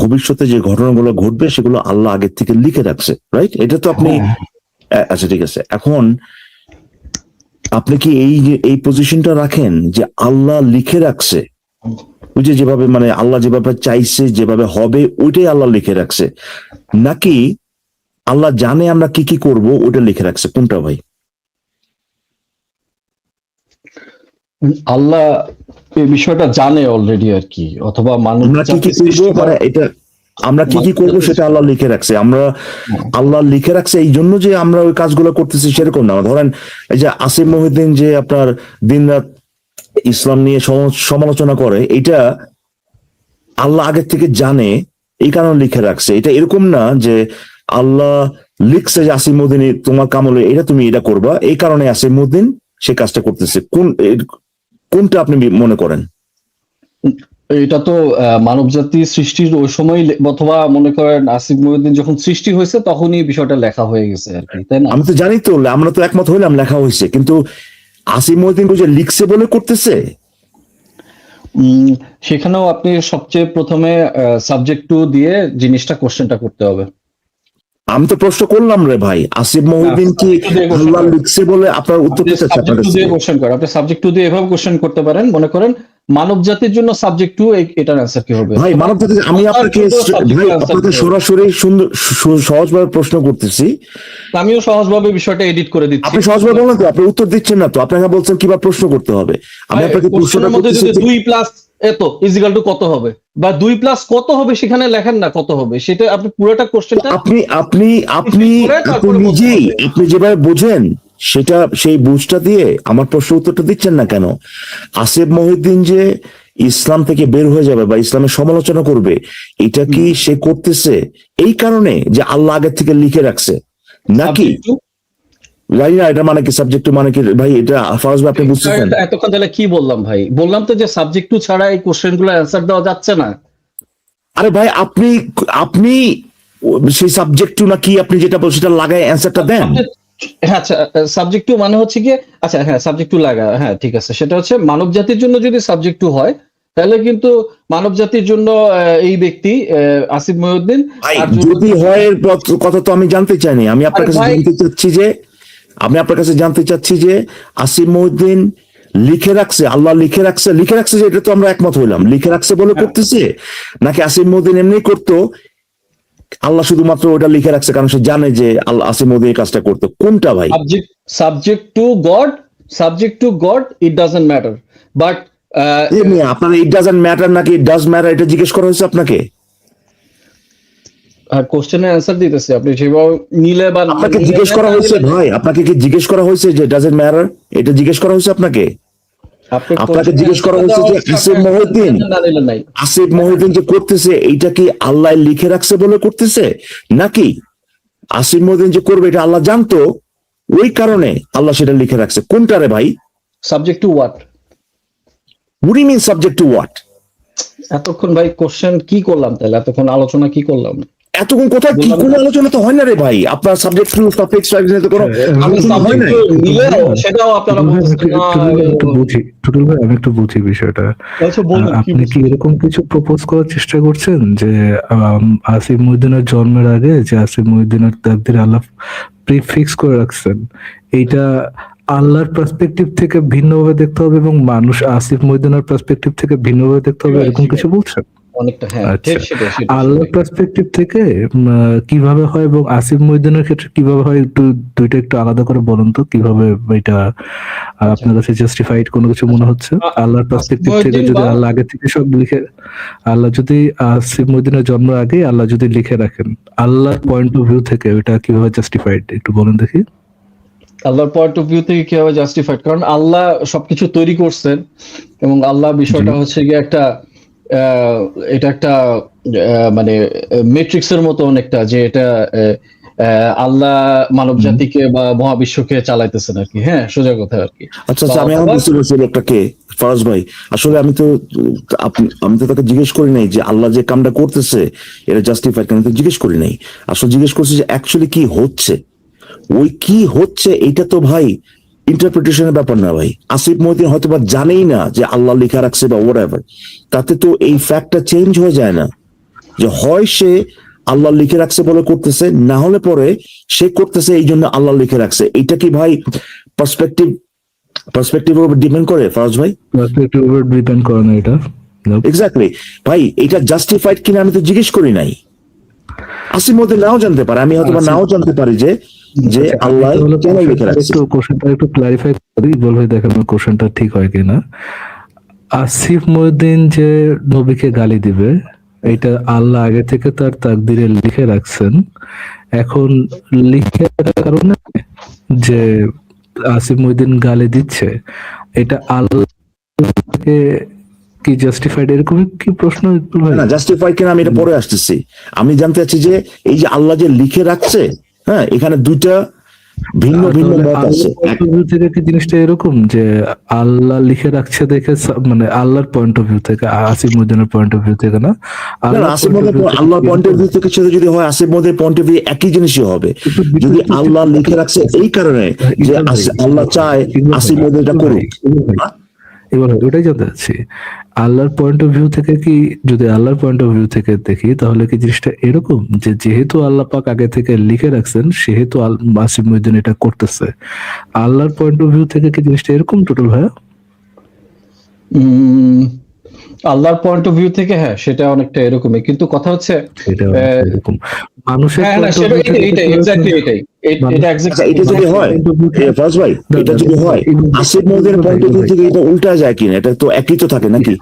ভবিষ্যতে যে ঘটনাগুলো ঘটবে সেগুলো আল্লাহ আগের থেকে লিখে রাখছে, রাইট? এটা তো আপনি আচ্ছা ঠিক আছে। এখন আপনি কি এই পজিশনটা রাখেন যে আল্লাহ লিখে রাখছে, ওই যে যেভাবে মানে আল্লাহ যেভাবে চাইছে যেভাবে হবে ওইটাই আল্লাহ লিখে রাখছে, নাকি আল্লাহ জানে আমরা কি কি করব ওটা লিখে রাখছে, কোনটা ভাই? আল্লাহ এই বিষয়টা জানে অলরেডি আর কি, অথবা মানুষ আমরা কি কি করবো মানে এটা আমরা কি কি করবো সেটা আল্লাহ লিখে রাখছে, আমরা আল্লাহ লিখে রাখছে এই জন্য যে আমরা ওই কাজগুলো করতেছি সেরকম না। ধরেন এই যে আসিফ মহিউদ্দিন যে আপনার দিনরাত ইসলাম নিয়ে সমালোচনা করে, এটা আল্লাহ আগের থেকে জানে এই কারণে লিখে রাখছে, এটা এরকম না যে আল্লাহ লিখছে যে আসিফ মহিউদ্দিন তোমার কামলে এটা তুমি এটা করবা, এই কারণে আসিফ মহিউদ্দিন সে কাজটা করতেছে। কোনটা আপনি মনে করেন? এটা তো মানব জাতি সৃষ্টির ওই সময়, অথবা মনে করেন আসিফ মহিউদ্দিন যখন সৃষ্টি হয়েছে তখনই বিষয়টা লেখা হয়ে গেছে আর কি, তাই না? আমি তো জানি, তো আমরা তো একমত হইলাম লেখা হয়েছে, কিন্তু আসিফ মহিউদ্দিন যে লিখছে বলে করতেছে, সেখানেও আপনি সবচেয়ে প্রথমে সাবজেক্ট টু দিয়ে জিনিসটা কোশ্চেনটা করতে হবে। আমি তো প্রশ্ন করলাম রে ভাই, আসিফ মহিউদ্দিন কি আল্লাহ লিখছে বলে আপনার উত্তর দিতে চাচ্ছেন? আপনি সাবজেক্ট টু দিয়ে এভাবে কোশ্চেন করতে পারেন, মনে করেন মানব জাতির জন্য সাবজেক্ট টু, এটার অ্যান্সার কি হবে? ভাই মানব জাতি, আমি আপনাকে সরাসরি সুন্দর সহজভাবে প্রশ্ন করতেছি, আমিও সহজভাবে বিষয়টা এডিট করে দিচ্ছি। আপনি সহজভাবে বলেন তো, আপনি উত্তর দিচ্ছেন না তো, আপনাকে বলছেন কিভাবে প্রশ্ন করতে হবে, আমি আপনাকে প্রশ্নটা করতেছি 2 প্লাস এত ইজিক্যাল টু কত হবে, বা 2 প্লাস কত হবে সেখানে লেখেন না কত হবে, সেটা আপনি পুরোটা কোশ্চেনটা আপনি নিজেই আপনি যেভাবে বোঝেন সেটা সেই বুঝটা দিয়ে আমার প্রশ্ন উত্তরটা দিচ্ছেন না কেন? আসিফ মহিউদ্দিন যে ইসলাম থেকে বের হয়ে যাবে বা ইসলামের সমালোচনা করবে, এটা কি সে করতেছে এই কারণে যে আল্লাহ আগের থেকে লিখে রাখছে, নাকি জানি না এটা মানে কি সাবজেক্ট মানে কি ভাই? এটা ফারজ ভাই আপনি বুঝতেছেন? এতক্ষণ তাহলে কি বললাম ভাই? বললাম তো যে সাবজেক্ট টু ছাড়া এই কোশ্চেনগুলো অ্যানসার দেওয়া যাচ্ছে না। আরে ভাই আপনি সেই সাবজেক্ট টু নাকি আপনি যেটা বলছেন সেটা লাগায় অ্যানসারটা দেন। হ্যাঁ, আচ্ছা, সাবজেক্ট টু মানে হচ্ছে কি, আচ্ছা হ্যাঁ সাবজেক্ট টু লাগা, হ্যাঁ ঠিক আছে, সেটা হচ্ছে মানব জাতির জন্য যদি সাবজেক্ট টু হয় তাহলে কিন্তু মানব জাতির জন্য এই ব্যক্তি আসিফ মহিউদ্দিন যদি হয় কথা তো আমি জানতে চাইনি, আমি আপনার কাছে জানতে চাচ্ছি যে আসিফ মহিউদ্দিন লিখে রাখছে, আল্লাহ লিখে রাখছে যে এটা তো আমরা একমত হইলাম, লিখে রাখছে বলে করতেছে, নাকি আসিফ মহিউদ্দিন এমনি করতো আল্লাহ শুধুমাত্র ওটা লিখে রাখছে কারণ সে জানে যে আল্লাহ আসিফ মহিউদ্দিন এই কাজটা করতো, কোনটা ভাই? subject to God, it doesn't matter, but আপনার ইট ডাজন্ট ম্যাটার নাকি ইট ডাজ ম্যাটার, এটা জিজ্ঞেস করা হয়েছে আপনাকে? কোশ্চেনের অ্যান্সার দিতেছি, আপনি সেভাবে নিলে বা আপনাকে জিজ্ঞেস করা হয়েছে ভাই, আপনাকে কি জিজ্ঞেস করা হয়েছে যে ডাজন্ট ম্যাটার, এটা জিজ্ঞেস করা হয়েছে আপনাকে? আপনাকে জিজ্ঞেস করা হয়েছে যে আসিফ মহিউদ্দিন যে করতেছে এইটা কি আল্লাহ লিখে রাখছে বলে করতেছে, নাকি আসিফ মহিউদ্দিন যে করবে এটা আল্লাহ জানতো ওই কারণে আল্লাহ সেটা লিখে রাখছে? কোনটা রে ভাই? Subject to what? What do you mean subject to what? এতক্ষণ ভাই কোশ্চেন কি করলাম, তাহলে এতক্ষণ আলোচনা কি করলাম? এতক্ষণ কোথায় কি কোনো আলোচনা তো হয় না রে ভাই, আপনার সাবজেক্ট টু সাবজেক্ট তো কোনো আলোচনা হয় না। সেটাও আপনারা টুটুল ভাই আমি একটু বুঝি বিষয়টা। আপনি কি এরকম কিছু প্রপোজ করার চেষ্টা করছেন যে আসিফ মহিউদ্দিনের জন্মের আগে যে আসিফ মহিউদ্দিনের তাকদীর আল্লাহ প্রিফিক্স করে রাখছেন, এইটা আল্লাহর পার্সপেক্টিভ থেকে ভিন্নভাবে দেখতে হবে এবং মানুষ আসিফ মহিউদ্দিনের পার্সপেক্টিভ থেকে ভিন্নভাবে দেখতে হবে, এরকম কিছু বলছেন? অনেকটা, হ্যাঁ, আল্লাহর পার্সপেক্টিভ থেকে কিভাবে হয় এবং আসিফ মহিউদ্দিনের ক্ষেত্রে কিভাবে হয়, দুইটা একটু আলাদা করে বলুন তো, কিভাবে এটা আপনার কাছে জাস্টিফাইড কোনো কিছু মনে হচ্ছে? আল্লাহর পার্সপেক্টিভ থেকে যদি আল্লাহ আগে থেকে সব লিখে, আল্লাহ যদি আসিফ মহিউদ্দিনের জন্ম আগে আল্লাহ যদি লিখে রাখেন, আল্লাহর পয়েন্ট অফ ভিউ থেকে ওটা কিভাবে জাস্টিফাইড একটু বলুন দেখি। আল্লাহর পয়েন্ট অফ ভিউ থেকে কিভাবে জাস্টিফাইড? কারণ আল্লাহ সবকিছু তৈরি করছেন এবং আল্লাহ বিষয়টা হচ্ছে গিয়ে একটা এটা একটা মানে ম্যাট্রিক্সের মতো অনেকটা, যে এটা আল্লাহ মানব জাতিকে বা মহাবিশ্বকে চালাইতেছেন আর কি। হ্যাঁ, সোজা কথা আর কি। আচ্ছা আমি এখন বুঝতে পারছি লোকটাকে। ফরাজ ভাই আসলে আমি তো তাকে জিজ্ঞেস করি নাই যে আল্লাহ যে কামটা করতেছে এটা জাস্টিফাইড, আমি তো জিজ্ঞেস করি নাই। আসলে জিজ্ঞেস করছি যে অ্যাকচুয়ালি কি হচ্ছে, ওই কি হচ্ছে এটা তো ভাই ইন্টারপ্রিটেশনের ব্যাপার না ভাই। আসিফ মহিউদ্দিন হয়তো বা জানেই না যে আল্লাহ লেখা রাখছে বা হোয়াটএভার, তাতে তো এই ফ্যাক্টটা চেঞ্জ হয়ে যায় না যে হয় সে আল্লাহ লিখে রাখছে বলে করতেছে, না হলে পরে সে করতেছে এই জন্য আল্লাহ লিখে রাখছে। এটা কি ভাই পার্সপেক্টিভের উপর ডিপেন্ড করে ফরাজ ভাই? পার্সপেক্টিভ উপর ডিপেন্ড করে না এটা। এক্স্যাক্টলি ভাই, এটা জাস্টিফাইড কিনা আমি তো জিজ্ঞেস করি নাই। আসিফ মহিউদ্দিন নাও জানতে পারে, আমি হয়তো নাও জানতে পারি যে আল্লাহ কেন লিখে রাখছে। একটু কোশ্চেনটা একটু ক্লারিফাই করি, বলবে দেখেন কোশ্চেনটা ঠিক হয় কিনা। আসিফ মহিউদ্দিন যে নবীকে গালি দিবে এটা আল্লাহ আগে থেকে তার তাকদিরে লিখে রাখছেন, এখন লিখে রাখার কারণে যে আসিফ মহিউদ্দিন গালি দিচ্ছে এটা আল্লাহকে কি জাস্টিফাইড, এরকম কি প্রশ্ন? না জাস্টিফাইড কিনা আমি এটা পরে আসতেছি। আমি জানতে চাচ্ছি যে এই যে আল্লাহ যে লিখে রাখছে, হ্যাঁ এখানে দুইটা ভিন্ন ভিন্ন মত আছে। থেকে কি জিনিসটা এরকম যে আল্লাহ লিখে রাখছে দেখে মানে আল্লাহর পয়েন্ট অফ ভিউ থেকে, আসিফ মহিউদ্দিনের পয়েন্ট অফ ভিউ থেকে না, আল্লাহর পয়েন্ট অফ ভিউ থেকে সেটা যদি হয় আসিফ মহিউদ্দিনের পয়েন্ট অফ ভিউ একই জিনিসই হবে। যদি আল্লাহ লিখে রাখছে এই কারণে যে আল্লাহ চায় আসিফ মহিউদ্দিন এটা করুক, এবার ওটাই জানতে চাচ্ছি আল্লাহর পয়েন্ট অফ ভিউ থেকে কি, যদি আল্লাহর পয়েন্ট অফ ভিউ থেকে দেখি তাহলে কি জিনিসটা এরকম যে যেহেতু আল্লাহ পাক আগে থেকে লিখে রাখছেন সেহেতু আসিফ মহিউদ্দিন এটা করতেছে, আল্লাহর পয়েন্ট অফ ভিউ থেকে কি জিনিসটা এরকম টোটাল ভাইয়া? আল্লাহর পয়েন্ট অফ ভিউ থেকে হ্যাঁ সেটা অনেকটা এরকমই, কিন্তু কথা হচ্ছে এরকম মানুষের এটা যদি হয় ফরাজ ভাই, এটা যদি হয় আসিফ মহিউদ্দিনের পয়েন্ট অফ ভিউ থেকে এটা উল্টা যায় কিনা, এটা তো একই তো থাকে নাকি?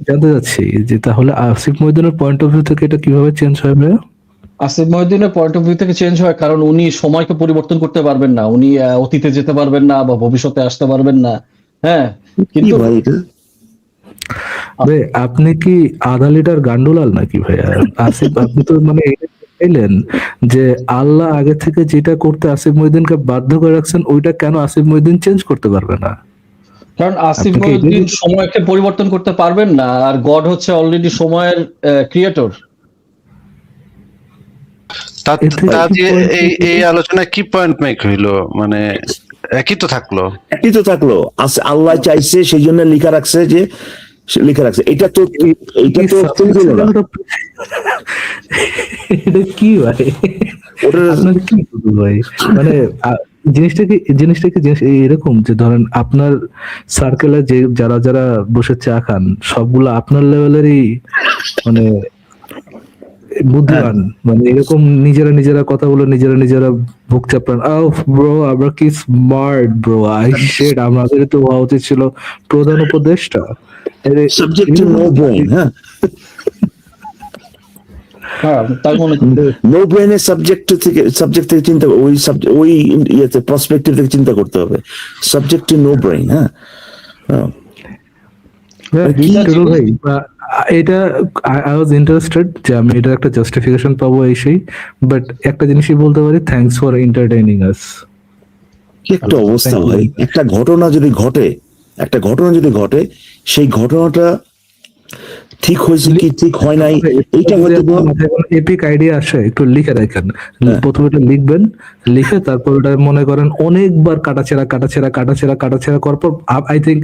জানতে চাচ্ছি যে তাহলে আসিফ মহিউদ্দিনের পয়েন্ট অফ ভিউ থেকে এটা কিভাবে চেঞ্জ হয় ভাইয়া? আসিফ মহিউদ্দিনের পয়েন্ট অফ ভিউ থেকে চেঞ্জ হয় কারণ উনি সময়কে পরিবর্তন করতে পারবেন না, উনি অতীতে যেতে পারবেন না বা ভবিষ্যতে আসতে পারবেন না। হ্যাঁ, কিন্তু আপনি কি আধা লিটার গান্ডুলাল নাকি ভাইয়া? আসিফ আপনি তো মানে চাইলেন যে আল্লাহ আগে থেকে যেটা করতে আসিফ মহিউদ্দিনকে বাধ্য করে রাখছেন ওইটা কেন আসিফ মহিউদ্দিন চেঞ্জ করতে পারবে না? কারণ আসিফ মহিউদ্দিন সময়কে পরিবর্তন করতে পারবেন না, আর গড হচ্ছে অলরেডি সময়ের ক্রিয়েটর। এই আলোচনায় কি পয়েন্ট মেক হইলো? মানে একই তো থাকলো। আল্লাহ চাইছে সেই জন্য লিখা রাখছে যে লিখে রাখছে। এটা তো এটা কি ভাই, আপনার কি ভাই মানে জিনিসটা কি এরকম যে ধরেন আপনার সার্কেলে যে যারা বসে চা খান সবগুলো আপনার লেভেলেরই, মানে বুদ্ধিমান, মানে এরকম নিজেরা নিজেরা কথা বলে নিজেরা নিজেরা বুক চাপড়ান। ব্রো আমরা কি স্মার্ট ব্রো, আই শেড, আমাদের তো হওয়া উচিত ছিল প্রধান উপদেষ্টা। সাবজেক্ট টু নো ব্রেন, হ্যাঁ হ্যাঁ তাই মনে করি। নো ব্রেনের সাবজেক্ট থেকে চিন্তা, ওই ইয়েতে পার্সপেক্টিভ থেকে চিন্তা করতে হবে। সাবজেক্ট টু নো ব্রেন, হ্যাঁ টুটুল ভাই, এটা আই ওয়াজ ইন্টারেস্টেড যে আমি এটা একটা জাস্টিফিকেশন পাবো এই সেই, বাট একটা জিনিসই বলতে পারি, থ্যাঙ্কস ফর এন্টারটেইনিং আস। কি একটা অবস্থা ভাই, একটা ঘটনা যদি ঘটে, সেই ঘটনাটা ঠিক হয়েছে কি ঠিক হয় নাই, এইটা হয়তো এপিক আইডিয়া আসে, একটু লিখে রাখেন। প্রথমে এটা লিখবেন, লিখে তারপর ওটা মনে করেন অনেকবার কাটাছেড়া করার পর আই থিঙ্ক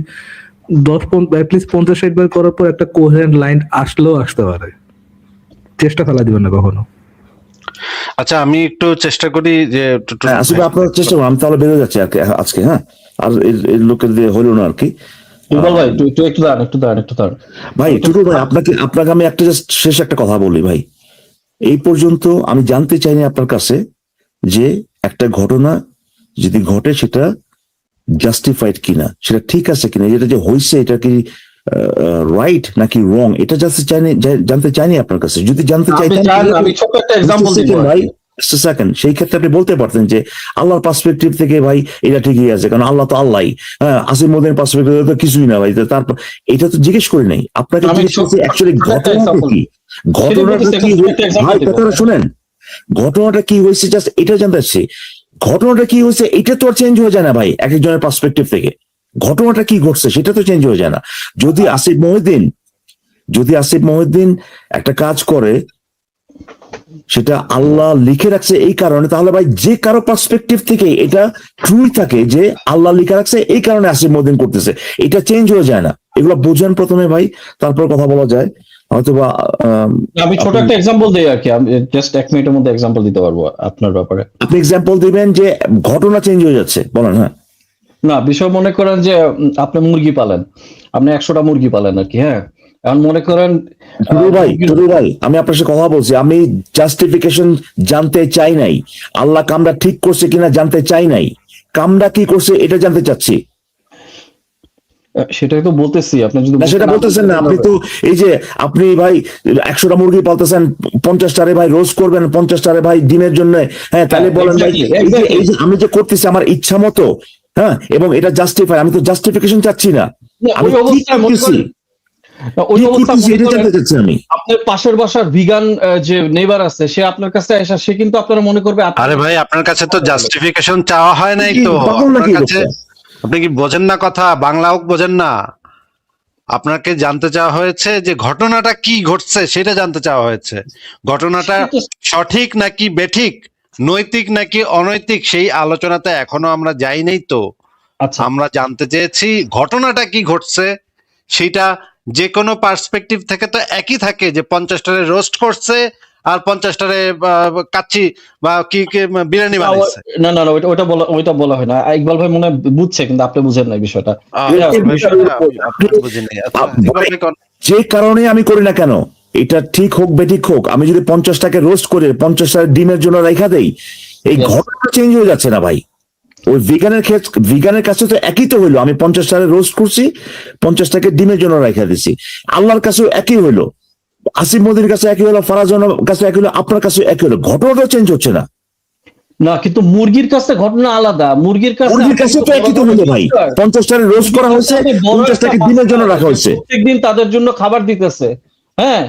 50-60 বার করার পর একটা কোহেরেন্ট লাইন আসলেও আসতে পারে। চেষ্টা ফেলা দিবেন না কখনো। আচ্ছা আমি একটু চেষ্টা করি যে আসলে আপনার চেষ্টা করুন, আমি তাহলে বেরো যাচ্ছি আজকে, হ্যাঁ আর এর লোকের দিয়ে হলো না আর কি। ভাই একটু দাঁড়ান ভাই টুটু ভাই, আপনাকে আমি একটা জাস্ট শেষ একটা কথা বলি ভাই। এই পর্যন্ত আমি জানতে চাইনি আপনার কাছে যে একটা ঘটনা যদি ঘটে সেটা জাস্টিফাইড কিনা, সেটা ঠিক আছে কিনা, যেটা যে হয়েছে এটা কি রাইট নাকি রং, এটা জানতে চাইনি আপনার কাছে। যদি জানতে চাইতেন আমি ছোট একটা एग्जांपल দিব ভাই, সেকেন্ড সেই ক্ষেত্রে আপনি বলতে পারতেন যে আল্লাহর পার্সপেক্টিভ থেকে ভাই এটা ঠিকই আছে, কারণ আল্লাহ তো আল্লাহই, হ্যাঁ আসিফ মওদুদের পার্সপেক্টিভ তো কিছুই না ভাই। তারপর এটা তো জিজ্ঞেস করি নাই আপনাকে, জিজ্ঞেস করছি অ্যাকচুয়ালি ঘটনাটা কি ভাই, কথাটা শুনেন, ঘটনাটা কি হয়েছে জাস্ট এটা জানতে চাচ্ছি। ঘটনাটা কি হয়েছে এটা তো আর চেঞ্জ হয়ে যায় না ভাই এক একজনের পার্সপেক্টিভ থেকে। ঘটনাটা কি ঘটছে সেটা তো চেঞ্জ হয়ে যায় না। যদি আসিফ মহিউদ্দিন একটা কাজ করে সেটা আল্লাহ লিখে রাখছে এই কারণে, তাহলে ভাই যে কারো পার্সপেক্টিভ থেকে এটা ট্রুই থাকে যে আল্লাহ লিখে রাখছে এই কারণে আসিফ মহিউদ্দিন করতেছে, এটা চেঞ্জ হয়ে যায় না। এগুলো বোঝেন প্রথমে ভাই, তারপর কথা বলা যায় হয়তোবা। আমি ছোট একটা एग्जांपल দেই আর কি, আমি জাস্ট 1 মিনিটের মধ্যে एग्जांपल দিতে পারবো আপনার ব্যাপারে। আপনি एग्जांपल দিবেন যে ঘটনা চেঞ্জ হয়ে যাচ্ছে, বলেন। হ্যাঁ না, বিষয় মনে করেন যে আপনি মুরগি পালেন, আপনি 100টা মুরগি পালেন আর কি। হ্যাঁ, এখন মনে করেন টুটু ভাই আমি আপনার সাথে কথা বলছি, আমি জাস্টিফিকেশন জানতে চাই নাই, আল্লাহ কামটা ঠিক করছে কিনা জানতে চাই নাই, কামটা কি করছে এটা জানতে চাচ্ছি। সেটাই তো বলতেছি, আপনি যদি সেটা বলতেছেন না, আপনি তো এই যে আপনি ভাই 100টা মুরগি পালতেছেন, 50টারে ভাই রোজ করবেন, 50টারে ভাই ডিমের জন্য, হ্যাঁ তাহলে বলেন ভাই এই যে আমি যে করতেছি আমার ইচ্ছা মতো, হ্যাঁ এবং এটা জাস্টিফাই, আমি তো জাস্টিফিকেশন চাচ্ছি না, আমি কি করতেছি এটা জানতে চাচ্ছি আমি। আপনার পাশের বাসার ভিগান যে নেইবার আছে, সে আপনার কাছে এসে সে কিন্তু আপনারা মনে করবে আরে ভাই আপনার কাছে তো জাস্টিফিকেশন চাওয়া হয় নাই তো, আপনার কাছে আপনি কি বোঝেন না কথা, বাংলাও বোঝেন না। আপনাকে জানতে চাওয়া হয়েছে যে ঘটনাটা কি ঘটছে সেটা জানতে চাওয়া হয়েছে। ঘটনাটা সঠিক নাকি বেঠিক, নৈতিক নাকি অনৈতিক, সেই আলোচনাতে এখনো আমরা যাই নাই তো। আমরা জানতে চেয়েছি ঘটনাটা কি ঘটছে, সেটা যে কোনো পার্সপেক্টিভ থেকে তো একই থাকে, যে 50টারে রোস্ট করছে আর 50টারে কাচ্চি বা কি বিরিয়ানি বানাইছে। না ওইটা বলা হয় না। ইকবাল ভাই মনে বুঝছে, কিন্তু আপনি বুঝেন না বিষয়টা। যে কারণে আমি করি না কেন, এটা ঠিক হোক বেঠিক হোক, আমি যদি 50টাকে রোস্ট করে 50টা ডিমের জন্য রেখা দেই, এই ঘটনা চেঞ্জ হয়ে যাচ্ছে না ভাই। ওই ভিগানের কাছে তো একই তো হইলো, আমি 50টারে রোস্ট করছি, 50টাকে ডিমের জন্য রেখা দিছি, আল্লাহর কাছেও একই হইলো, আসিফ মওদুদের কাছে একই হলো, ফারাজনের কাছে একই হলো, আপনার কাছে একই হলো, ঘটনাটা চেঞ্জ হচ্ছে না। না, কিন্তু মুরগির কাছে ঘটনা আলাদা। মুরগির কাছে তো একই তো হলো ভাই, 50টারে রোস্ট করা হয়েছে, 50টাকে ডিমের জন্য রাখা হয়েছে, প্রত্যেকদিন তাদের জন্য খাবার দিতেছে। হ্যাঁ,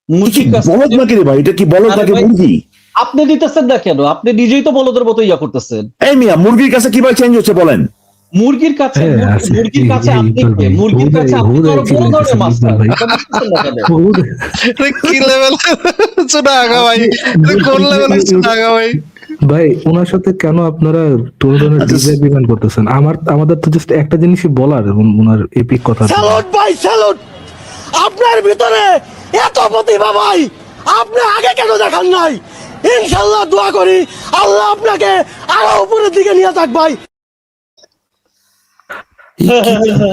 মুরগির কাছে বলদ নাকি রে ভাই, এটা কি বলদ নাকি মুরগি? আপনি দিতেছেন না কেন? আপনি নিজেই তো বলদের মতো ইয়া করতেছেন। এই মিয়া, মুরগির কাছে কিভাবে চেঞ্জ হচ্ছে বলেন? মুরগির কাছে আপনি কে? মুরগির কাছে আপনি তো আরো বড় ধরনের মাস্টার। কি লেভেল সুনাগা ভাই, কোন লেভেলের সুনাগা ভাই? ভাই ওনার সাথে কেন আপনারা তুলনা ডিসএগ্রিমেন্ট করতেছেন? আমাদের তো জাস্ট একটা জিনিসই বলার, ওনার এপিক কথা। স্যালুট ভাই, স্যালুট। আপনার ভিতরে এত প্রতিভা ভাই, আপনি আগে কেন দেখান নাই? ইনশাআল্লাহ দোয়া করি আল্লাহ আপনাকে আরো উপরের দিকে নিয়ে যাক ভাই।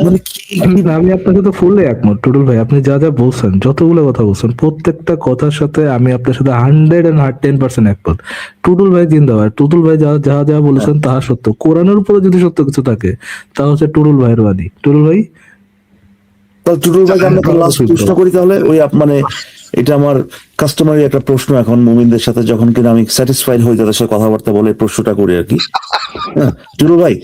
মানে আমি আপনার সাথে ফুললি একমত টুটুল ভাই, আপনি যা যা বলছেন, যতগুলো কথা বলছেন, প্রত্যেকটা কথার সাথে আমি আপনার সাথে 110% একমত। টুটুল ভাই জিন্দাবাদ। টুটুল ভাই যা যা যা বলেছেন তাহা সত্য। কোরআনের উপরে যদি সত্য কিছু থাকে তা হচ্ছে টুটুল ভাইয়ের বাণী। টুটুল ভাই তাহলে টুটুল ভাইকে আমরা লাস্ট প্রশ্ন করি তাহলে, ওই মানে এটা আমার কাস্টমারি একটা প্রশ্ন এখন মুমিনদের সাথে যখন কিনা আমি স্যাটিসফাইড হই তাদের সাথে কথাবার্তা বলে প্রশ্নটা করি আর কি। হ্যাঁ টুটুল ভাই,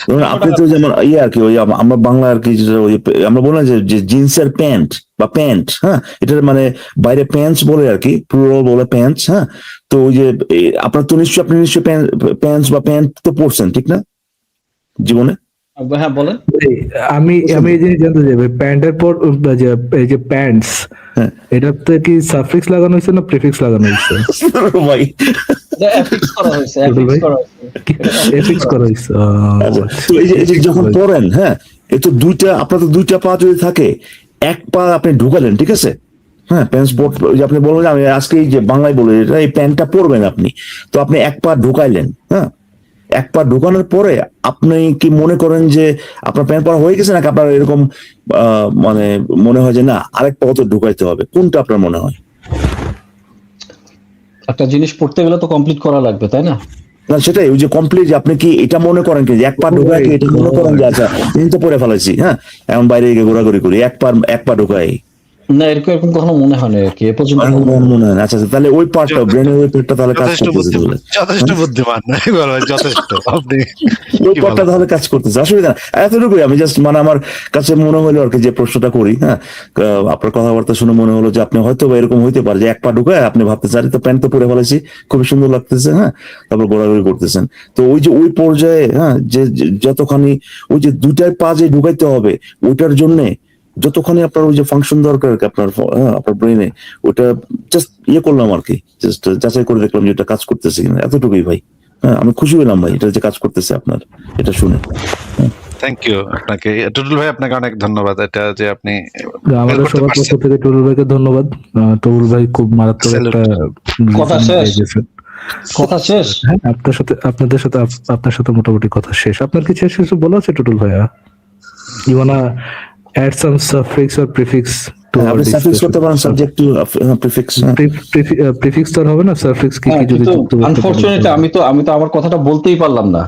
ধরুন আপনি তো যেমন ইয়ে আর কি, ওই আমরা বাংলা আর কি যেটা ওই আমরা বললাম যে জিন্সের প্যান্ট বা প্যান্ট, হ্যাঁ এটার মানে বাইরে প্যান্টস বলে আর কি, প্লুরাল বলে প্যান্টস। হ্যাঁ তো ওই যে আপনার তো নিশ্চয়ই আপনি নিশ্চয়ই প্যান্টস বা প্যান্ট তো পরছেন ঠিক না জীবনে? হ্যাঁ বলেন। আমি আমি এই জিনিস জানতে চাই ভাই, প্যান্টের পর যে এই যে প্যান্টস, হ্যাঁ এটাতে কি সাফিক্স লাগানো হয়েছে না প্রিফিক্স লাগানো হয়েছে? ভাই এফিক্স করা হয়েছে, এফিক্স করা হয়েছে। এফিক্স করা হয়েছে। আচ্ছা, তো এই যে যখন পড়েন, হ্যাঁ এই তো দুইটা, আপনার তো দুইটা পা যদি থাকে, এক পা আপনি ঢুকালেন ঠিক আছে, হ্যাঁ প্যান্ট যে আপনি বলবেন যে আমি আজকে এই যে বাংলায় বলে এটা এই প্যান্টটা পরবেন আপনি, তো আপনি এক পা ঢুকাইলেন, হ্যাঁ এক পা ঢুকানোর পরে আপনি কি মনে করেন যে আপনার প্যান্ট পরা হয়ে গেছে নাকি আপনার এরকম মানে মনে হয় যে না আরেক পা তো ঢুকাইতে হবে, কোনটা আপনার মনে হয়? একটা জিনিস পড়তে গেলে তো কমপ্লিট করা লাগবে, তাই না? না সেটাই, ওই যে কমপ্লিট আপনি কি এটা মনে করেন কি যে এক পা ঢোকায় কি এটা মনে করেন যে আচ্ছা আমি তো পরে ফেলাইছি, হ্যাঁ এখন বাইরে গিয়ে ঘোরাঘুরি করি এক পা ঢোকাই, না এরকম এরকম কখনো মনে হয় না আর কি এ পর্যন্ত। মনে হয় না? আচ্ছা তাহলে ওই পার্টটা ব্রেনের ওই পার্টটা তাহলে কাজ যথেষ্ট করতেছে তাহলে, যথেষ্ট বুদ্ধিমান ইকবাল ভাই, যথেষ্ট। আপনি ওই কি পার্টটা বলেন? তাহলে কাজ করতেছে, অসুবিধা না। এতটুকুই আমি জাস্ট মানে আমার কাছে মনে হলো আর কি যে প্রশ্নটা করি। হ্যাঁ আপনার কথাবার্তা শুনে মনে হলো যে আপনি হয়তো বা এরকম হইতে পারে যে এক পা ঢুকায় আপনি ভাবতেছেন আরে তো প্যান্ট তো পরে ফেলেছি, খুবই সুন্দর লাগতেছে, হ্যাঁ তারপর ঘোরাঘুরি করতেছেন। তো ওই যে ওই পর্যায়ে হ্যাঁ যে যতখানি ওই যে দুইটার পা যে ঢুকাইতে হবে ওইটার জন্য যতখানি আপনার ওই যে ফাংশন দরকার আপনার আপনার ব্রেনে, ওটা জাস্ট ইয়ে করলাম আর কি, জাস্ট যাচাই করে দেখলাম যে এটা কাজ করতেছে কিনা, এতটুকুই ভাই। হ্যাঁ আমি খুশি হলাম ভাই এটা যে কাজ করতেছে আপনার, এটা শুনে। থ্যাংক ইউ আপনাকে টুটুল ভাই, আপনাকে অনেক ধন্যবাদ এটা যে আপনি আমাদের করতে সবার পক্ষ পারছেন। থেকে টুটুল ভাইকে ধন্যবাদ। টুটুল ভাই খুব মারাত্মক Salute. একটা কথা শেষ? কথা শেষ? হ্যাঁ আপনার সাথে মোটামুটি কথা শেষ। আপনার কি শেষ কিছু বলা আছে টুটুল ভাইয়া? You wanna add some suffix or prefix to our আপনি সাফিক্স করতে পারেন discussion? Subject to prefix. Prefix তো আর হবে না, সাফিক্স কি হ্যাঁ, কি যদি কিন্তু যুক্ত করতে পারেন? আনফরচুনেটলি আমি তো আমার কথাটা বলতেই পারলাম না।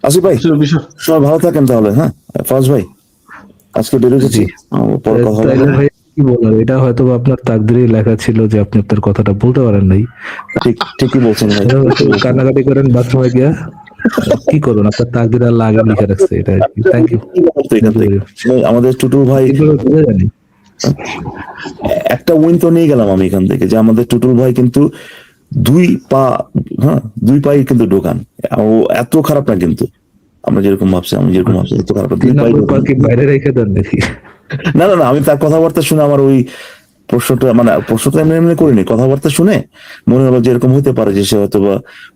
আসিফ ভাই আসলে বিষয় সবাই ভালো থাকেন তাহলে। হ্যাঁ ফাজ ভাই আজকে বেরো যাচ্ছি, পরে কথা হবে। তাইলে ভাই কি বলার, এটা হয়তো বা আপনার তাকদিরেই লেখা ছিল যে আপনি আপনার কথাটা বলতে পারেন নাই। ঠিকই বলছেন ভাই। কান্নাকাটি করেন বাথরুমে গিয়া, কি করুন, আপনার তাকদির আল্লাহ আগে লিখে রাখছে। এটা থ্যাংক ইউ। আমাদের টুটুল ভাই জানি একটা উইন তো নিয়ে গেলাম আমি এখান থেকে, যে আমাদের টুটুল ভাই কিন্তু দুই পাই কিন্তু ঢোকান, ও এত খারাপ না কিন্তু আমরা যেরকম ভাবছি, এত খারাপ না, দুই পাই ঢোকান। বাইরে রেখে দেন নাকি? না আমি তার কথাবার্তা শুনে আমার ওই প্রশ্নটা এমনি এমনি করিনি, কথাবার্তা শুনে মনে হলো যে এরকম হতে পারে যে সে হয়তো বা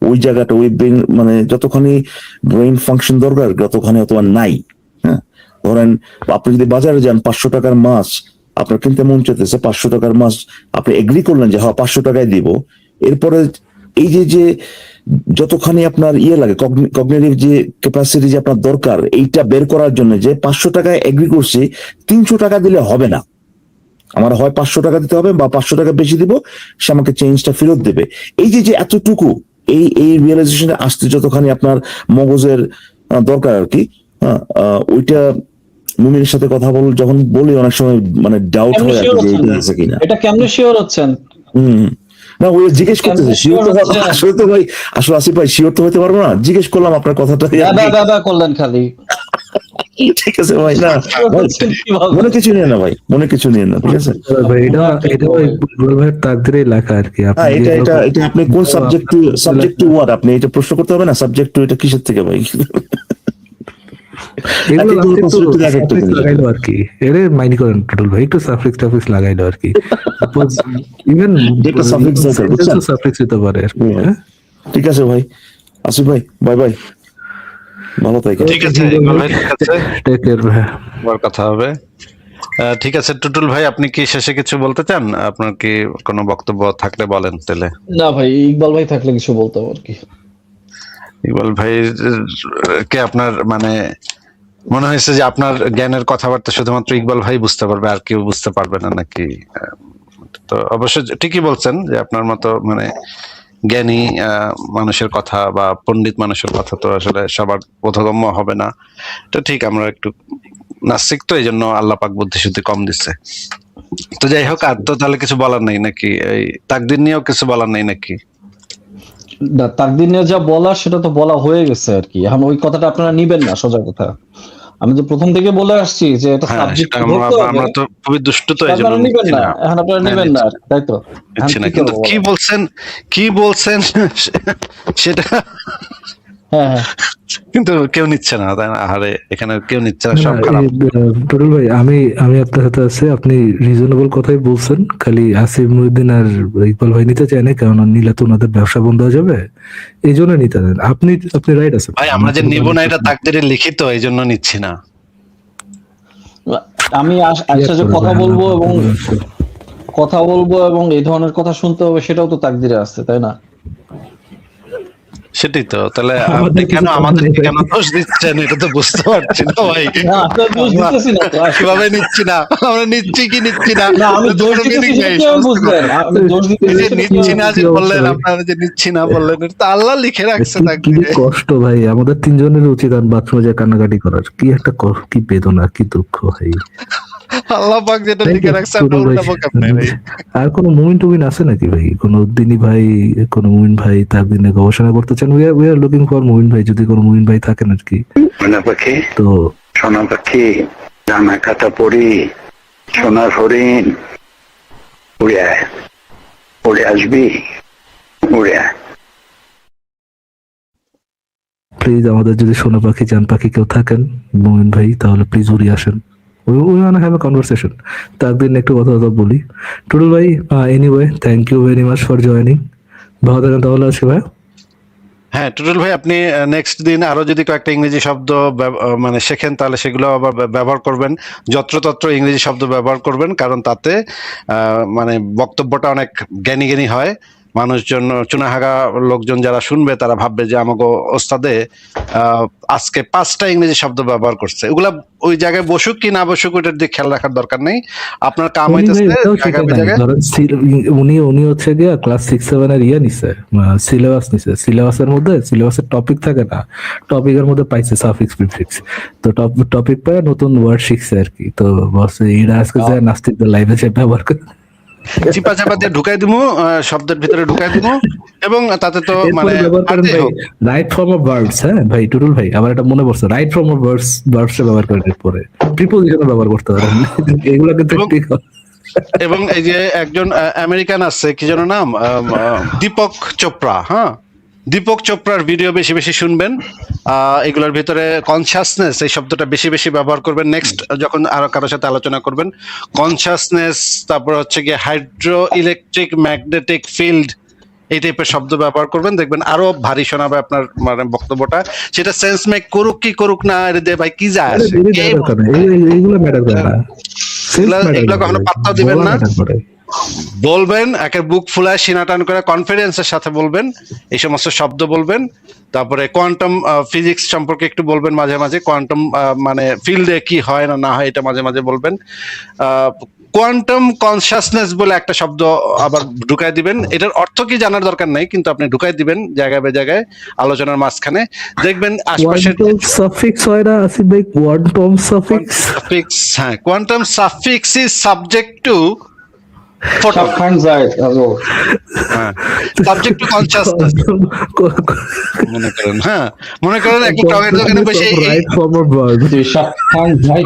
ওই জায়গাটা ওই ব্রেন মানে যতখানি ব্রেন ফাংশন দরকার ততখানি হয়তো নাই। হ্যাঁ ধরেন আপনি যদি বাজারে যান 500 টাকার মাছ আপনার কিনতে মন চাইতেছে, 500 টাকার মাছ আপনি এগ্রি করলেন যে হ্যাঁ 500 টাকায় দিব, এরপরে এই যে যতখানি আপনার ইয়ে লাগে কগনিটিভ যে ক্যাপাসিটি যে আপনার দরকার এইটা বের করার জন্য, যে 500 টাকায় এগ্রি করছি 300 টাকা দিলে হবে না, আমার হয় 500 টাকা দিতে হবে বা 500 টাকা বেশি দিব, সে আমাকে চেঞ্জটা ফেরত দেবে। এই যে এতটুকু এই রিয়েলাইজেশনে আসতে যতখানি আপনার মগজের দরকার আর কি, ওইটা মুমিনের সাথে কথা যখন বলি অনেক সময় মানে ডাউট হয় আর কি যে এটা আছে কিনা। এটা কেমনে শিওর হচ্ছেন? না ওই জিজ্ঞেস করতেছে শিওর তো আসলে তো ভাই, আসলে আসিফ ভাই শিওর তো হতে পারবো না, জিজ্ঞেস করলাম আপনার কথাটা। দাদা করলেন খালি। ঠিক আছে ভাই, না মনে কিছু নিয়ে না ভাই, মনে কিছু নিয়ে না, ঠিক আছে ভাই এটা ভাইয়ের তাকদিরেই লেখা আর কি। হ্যাঁ এটা আপনি কোন সাবজেক্ট টু ওয়াট আপনি এটা প্রশ্ন করতে হবে না, সাবজেক্ট টু এটা কিসের থেকে ভাই? লাগাইলো আর কি, এর মাইন্ড করেন টুটুল ভাই, একটু সাফিক্স টাফিক্স লাগাইলো আর কি। ইভেন যেটা suffix দরকার, বুঝছেন? সাফিক্স হতে পারে আর কি। হ্যাঁ? ঠিক আছে ভাই, আসিফ ভাই বাই বাই, ভালো থাকেন। ঠিক আছে ইকবাল ভাই, ঠিক আছে, টেক কেয়ার ভাই। আবার কথা হবে। ঠিক আছে টুটুল ভাই, আপনি কি শেষে কিছু বলতে চান? আপনার কি কোনো বক্তব্য থাকলে বলেন তাহলে। না ভাই, ইকবাল ভাই থাকলে কিছু বলতাম আর কি। ইকবাল ভাই কে আপনার মানে মনে হয়েছে যে আপনার জ্ঞানের কথাবার্তা শুধুমাত্র ইকবাল ভাই বুঝতে পারবে, আর কেউ বুঝতে পারবে না নাকি? তো অবশ্য ঠিকই বলছেন যে আপনার মতো মানে জ্ঞানী মানুষের কথা বা পণ্ডিত মানুষের কথা তো আসলে সবার বোধগম্য হবে না। তো ঠিক, আমরা একটু নাস্তিক, তো এই জন্য আল্লাহ পাক বুদ্ধি শুদ্ধি কম দিচ্ছে। তো যাই হোক, আর তো তাহলে কিছু বলার নেই নাকি? এই তাকদীর নিয়েও কিছু বলার নেই নাকি? না, তাকদীর নিয়ে যা বলা সেটা তো বলা হয়ে গেছে আর কি। এখন ওই কথাটা আপনারা নিবেন না, সোজা কথা। আমি তো প্রথম থেকে বলে আসছি যে এটা হ্যাঁ, সাবজেক্ট সেটা ধরতে হবে, আমরা তো খুবই দুষ্টু, তো এই জন্য আপনারা নিবেন নিচ্ছি না, না। এখন আপনারা হ্যাঁ, নিবেন না, তাই তো? এখন নিচ্ছি না, কি কিন্তু করবো কি বলেন? বলছেন সেটা হ্যাঁ, হ্যাঁ। কিন্তু কেউ নিচ্ছে না, তাই না? আহারে, এখানে কেউ নিচ্ছে না, না, সব খারাপ। টুটুল ভাই, আমি আমি আপনার সাথে আছি, আপনি রিজনেবল কথাই বলছেন, খালি আসিফ মহিউদ্দিন আর ইকবাল ভাই নিতে চায় না, কারণ নিলে তো ওনাদের ব্যবসা বন্ধ হয়ে যাবে, এই জন্য নিতে দেন। আপনি রাইট আছেন ভাই, আমরা যে নিব না এটা তাকদীরে লিখিত, এই জন্য নিচ্ছি না। আমি আইসা যে কথা বলবো এবং এই ধরনের কথা শুনতে হবে, সেটাও তো তাকদীরে আছে, তাই না? সেটাই তো। তাহলে আপনি কেন আমাদেরকে কেন দোষ দিচ্ছেন, এটা তো বুঝতে পারছি না ভাই। না, আপনার দোষ দিতেছি না তো। কিভাবে নিচ্ছি না, আমরা নিচ্ছি কি নিচ্ছি না? না, আমি দোষ দিতেছি সেটা কিভাবে বুঝলেন? আমি দোষ এই দিতেছি যে সেটা নিচ্ছি না কিভাবে যে কি বললেন, অবস্থা? আপনারা যে নিচ্ছি না বললেন, এটা তো আল্লাহ লিখে রাখছে কি তাকদীরে। কষ্ট ভাই, আমাদের তিনজনের উচিত আর বাথরুমে যে কান্নাকাটি করার। কি একটা কি বেদনা, কি দুঃখ ভাই। আল্লাহ পাক যেটা তাই লিখে তো, রাখছে আমরা টুটুল ভাই। উল্টাবো কেমনে ভাই? আর কোন মুমিন টুমিন আছে নাকি ভাই? কোন উদ্দিনী ভাই, কোন মুমিন ভাই তাকদীর নিয়ে গবেষণা করতে চান? উই আর লুকিং ফর মুমিন ভাই, যদি কোন মুমিন ভাই থাকেন আর কি। ময়না পাখি, তো সোনা পাখি, ডানা কাটা পরি, সোনার হরিণ, উড়ে আয়, উড়ে আসবি, উড়ে আয়। প্লিজ, আমাদের যদি সোনা পাখি জান পাখি কেউ থাকেন মুমিন ভাই, তাহলে প্লিজ উড়ি আসেন। We want have a conversation. তাকদীর নিয়ে একটু কথা বলি। টুটুল ভাই, anyway, thank you very much for joining. ভালো থাকেন তাহলে আজকে ভাই। হ্যাঁ, টুটুল ভাই, আপনি নেক্সট দিন আরো যদি কয়েকটা ইংরেজি শব্দ মানে শেখেন, তাহলে সেগুলো আবার ব্যবহার করবেন, যত্রতত্র ইংরেজি শব্দ ব্যবহার করবেন, কারণ তাতে মানে বক্তব্যটা অনেক জ্ঞানী জ্ঞানী হয়। মানুষজন, চুনাহাগা লোকজন যারা শুনবে, তারা ভাববে যে আমাকে ওস্তাদে আজকে 5টা ইংরেজি শব্দ ব্যবহার করছে। ওগুলা ওই জায়গায় বসুক কি না বসুক, ওইটার দিকে খেয়াল রাখার দরকার নেই। আপনার কাম উনি ভাই হইতেছে এটাও জায়গায় শিখে নাই। জায়গায়। ধরেন উনি হচ্ছে গিয়া ক্লাস 6-7 এর নিছে, সিলেবাস নিছে। সিলেবাসের মধ্যে সিলেবাসের টপিক থাকে না, টপিকের মধ্যে পাইছে সাফিক্স প্রিফিক্স। তো টপিক পায় নতুন ওয়ার্ড শিখছে আর কি। তো বস এরা আজকে যে নাস্তিকদের লাইভে সে ব্যবহার করে, চিপা চাপা দিয়ে ঢুকাই দিবো, শব্দের ভিতরে ঢুকাই দিবো, এবং তাতে তো মানে ব্যবহার করেন যাই ভাই হোক। Right form of verbs. হ্যাঁ ভাই টুটুল ভাই, আমার এটা মনে পড়ছে, রাইট ফর্ম অফ ভার্বস ব্যবহার করেন, এরপরে প্রিপোজিশন ব্যবহার করতে পারেন। এগুলো কিন্তু ঠিক হয়। এবং এই যে একজন আমেরিকান আছে, কি যেন নাম, দীপক চোপড়া। হ্যাঁ, দীপক চোপড়ার ভিডিও বেশি বেশি শুনবেন। এগুলোর ভিতরে কনসাসনেস এই শব্দটা বেশি বেশি ব্যবহার করবেন। নেক্সট যখন আরো কারোর সাথে আলোচনা করবেন, কনসাসনেস, তারপর হচ্ছে গিয়ে হাইড্রো ইলেকট্রিক ম্যাগনেটিক ফিল্ড, এই টাইপের শব্দ ব্যবহার করবেন, দেখবেন আরো ভারী শোনাবে আপনার মানে বক্তব্যটা। সেটা সেন্স মেক করুক কি করুক না, এর দিয়ে ভাই কি যায় আসে? এইগুলো ম্যাটার করে না, এগুলো কখনো পাত্তাও দিবেন না। বলবেন, একের বুক ফুলায় সিনা টান করে কনফিডেন্সের সাথে বলবেন, এই সমস্ত শব্দ বলবেন। তারপরে কোয়ান্টাম ফিজিক্স সম্পর্কে একটু বলবেন মাঝে মাঝে, কোয়ান্টাম মানে ফিল্ডে কি হয় না না হয় এটা মাঝে মাঝে বলবেন। কোয়ান্টাম কনসাসনেস বলে একটা শব্দ আবার ঢুকাই দিবেন। এটার অর্থ কি জানার দরকার নাই, কিন্তু আপনি ঢুকাই দিবেন জায়গায় বে জায়গায় আলোচনার মাঝখানে, দেখবেন আশপাশের সাফিক্স হয় না আসিফ ভাই, কোয়ান্টাম সাফিক্স। হ্যাঁ, quantum suffix is subject to সব খান যায়, সাবজেক্ট টু কনসাসনেস। মনে করেন, হ্যাঁ, মনে করেন একটা টঙের দোকানে বসে রাইট ফর্ম অফ ভার্ব। সব খান যায়।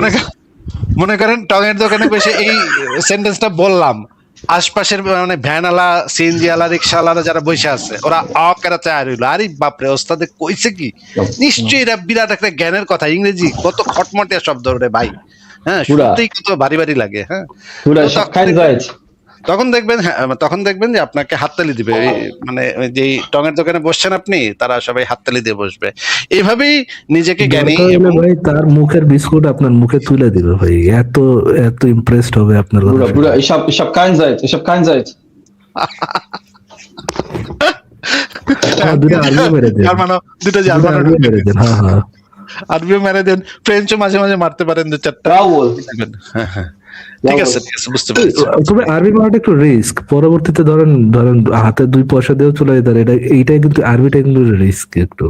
মনে করেন টঙের দোকানে বসে এই সেন্টেন্সটা বললাম, আশপাশের মানে ভ্যানওয়ালা, সিএনজিওয়ালা, রিক্সাওয়ালারা যারা বসে আছে, ওরা অকেরা চায় রইলো, আরে বাপরে ওস্তাদে কইছে কি, নিশ্চয়ই এরা বিরাট একটা জ্ঞানের কথা, ইংরেজি কত খটমটিয়া শব্দ রে ভাই। হ্যাঁ, শুনতেই কত ভারী ভারী লাগে। হ্যাঁ, সব খান যায়। তখন দেখবেন যে আপনাকে হাততালি দিবে। মানে যেই টঙের দোকানে বসছেন আপনি, তারা সবাই হাততালি দিয়ে বসবে। এইভাবেই নিজেকে জ্ঞানী এবং ভাই তার মুখের বিস্কুট আপনার মুখে তুলে দিবে ভাই, এত এত ইমপ্রেসড হবে আপনার কথা শুনে। পুরা সব খান যায়, সব খান যায়। দুটো আলু মেরে দেন, জার্মানো, দুটো দুটো জার্মানো আলু মেরে দেন। হ্যাঁ হ্যাঁ, আরবিও মেরে দেন, ফ্রেঞ্চও মাঝে মাঝে মারতে পারেন 2-4টা। ব্রাভো হ্যাঁ হ্যাঁ, ঠিক আছে ঠিক আছে, বুঝতে পেরেছি। তবে আরবি মারাটা একটু রিস্ক, পরবর্তীতে ধরেন ধরেন হাতে 2 পয়সা দিয়েও চলে যেতে পারে, এইটাই কিন্তু আরবিটা কিন্তু রিস্ক একটু,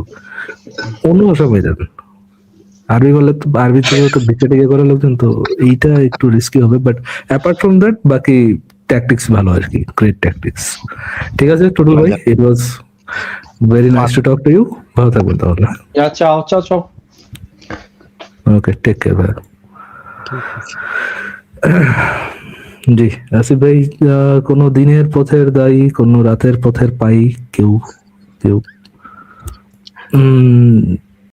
অন্য ভাষা হয়ে যাবে। আরবি বললে তো আরবি থেকে তো বিচে টিকে করে লোক, কিন্তু এইটা একটু রিস্কি হবে, বাট অ্যাপার্ট ফ্রম দ্যাট বাকি ট্যাকটিক্স ভালো আর কি, গ্রেট ট্যাকটিক্স। ঠিক আছে টুটুল ভাই, it was very nice to talk to you, ভালো থাকবেন তাহলে। চাও চাও চাও। ওকে, টেক কেয়ার ভাই। জি আসিফ ভাই, কোনো দিনের পথের দায়ী, কোনো রাতের পথের পাই, কেউ কেউ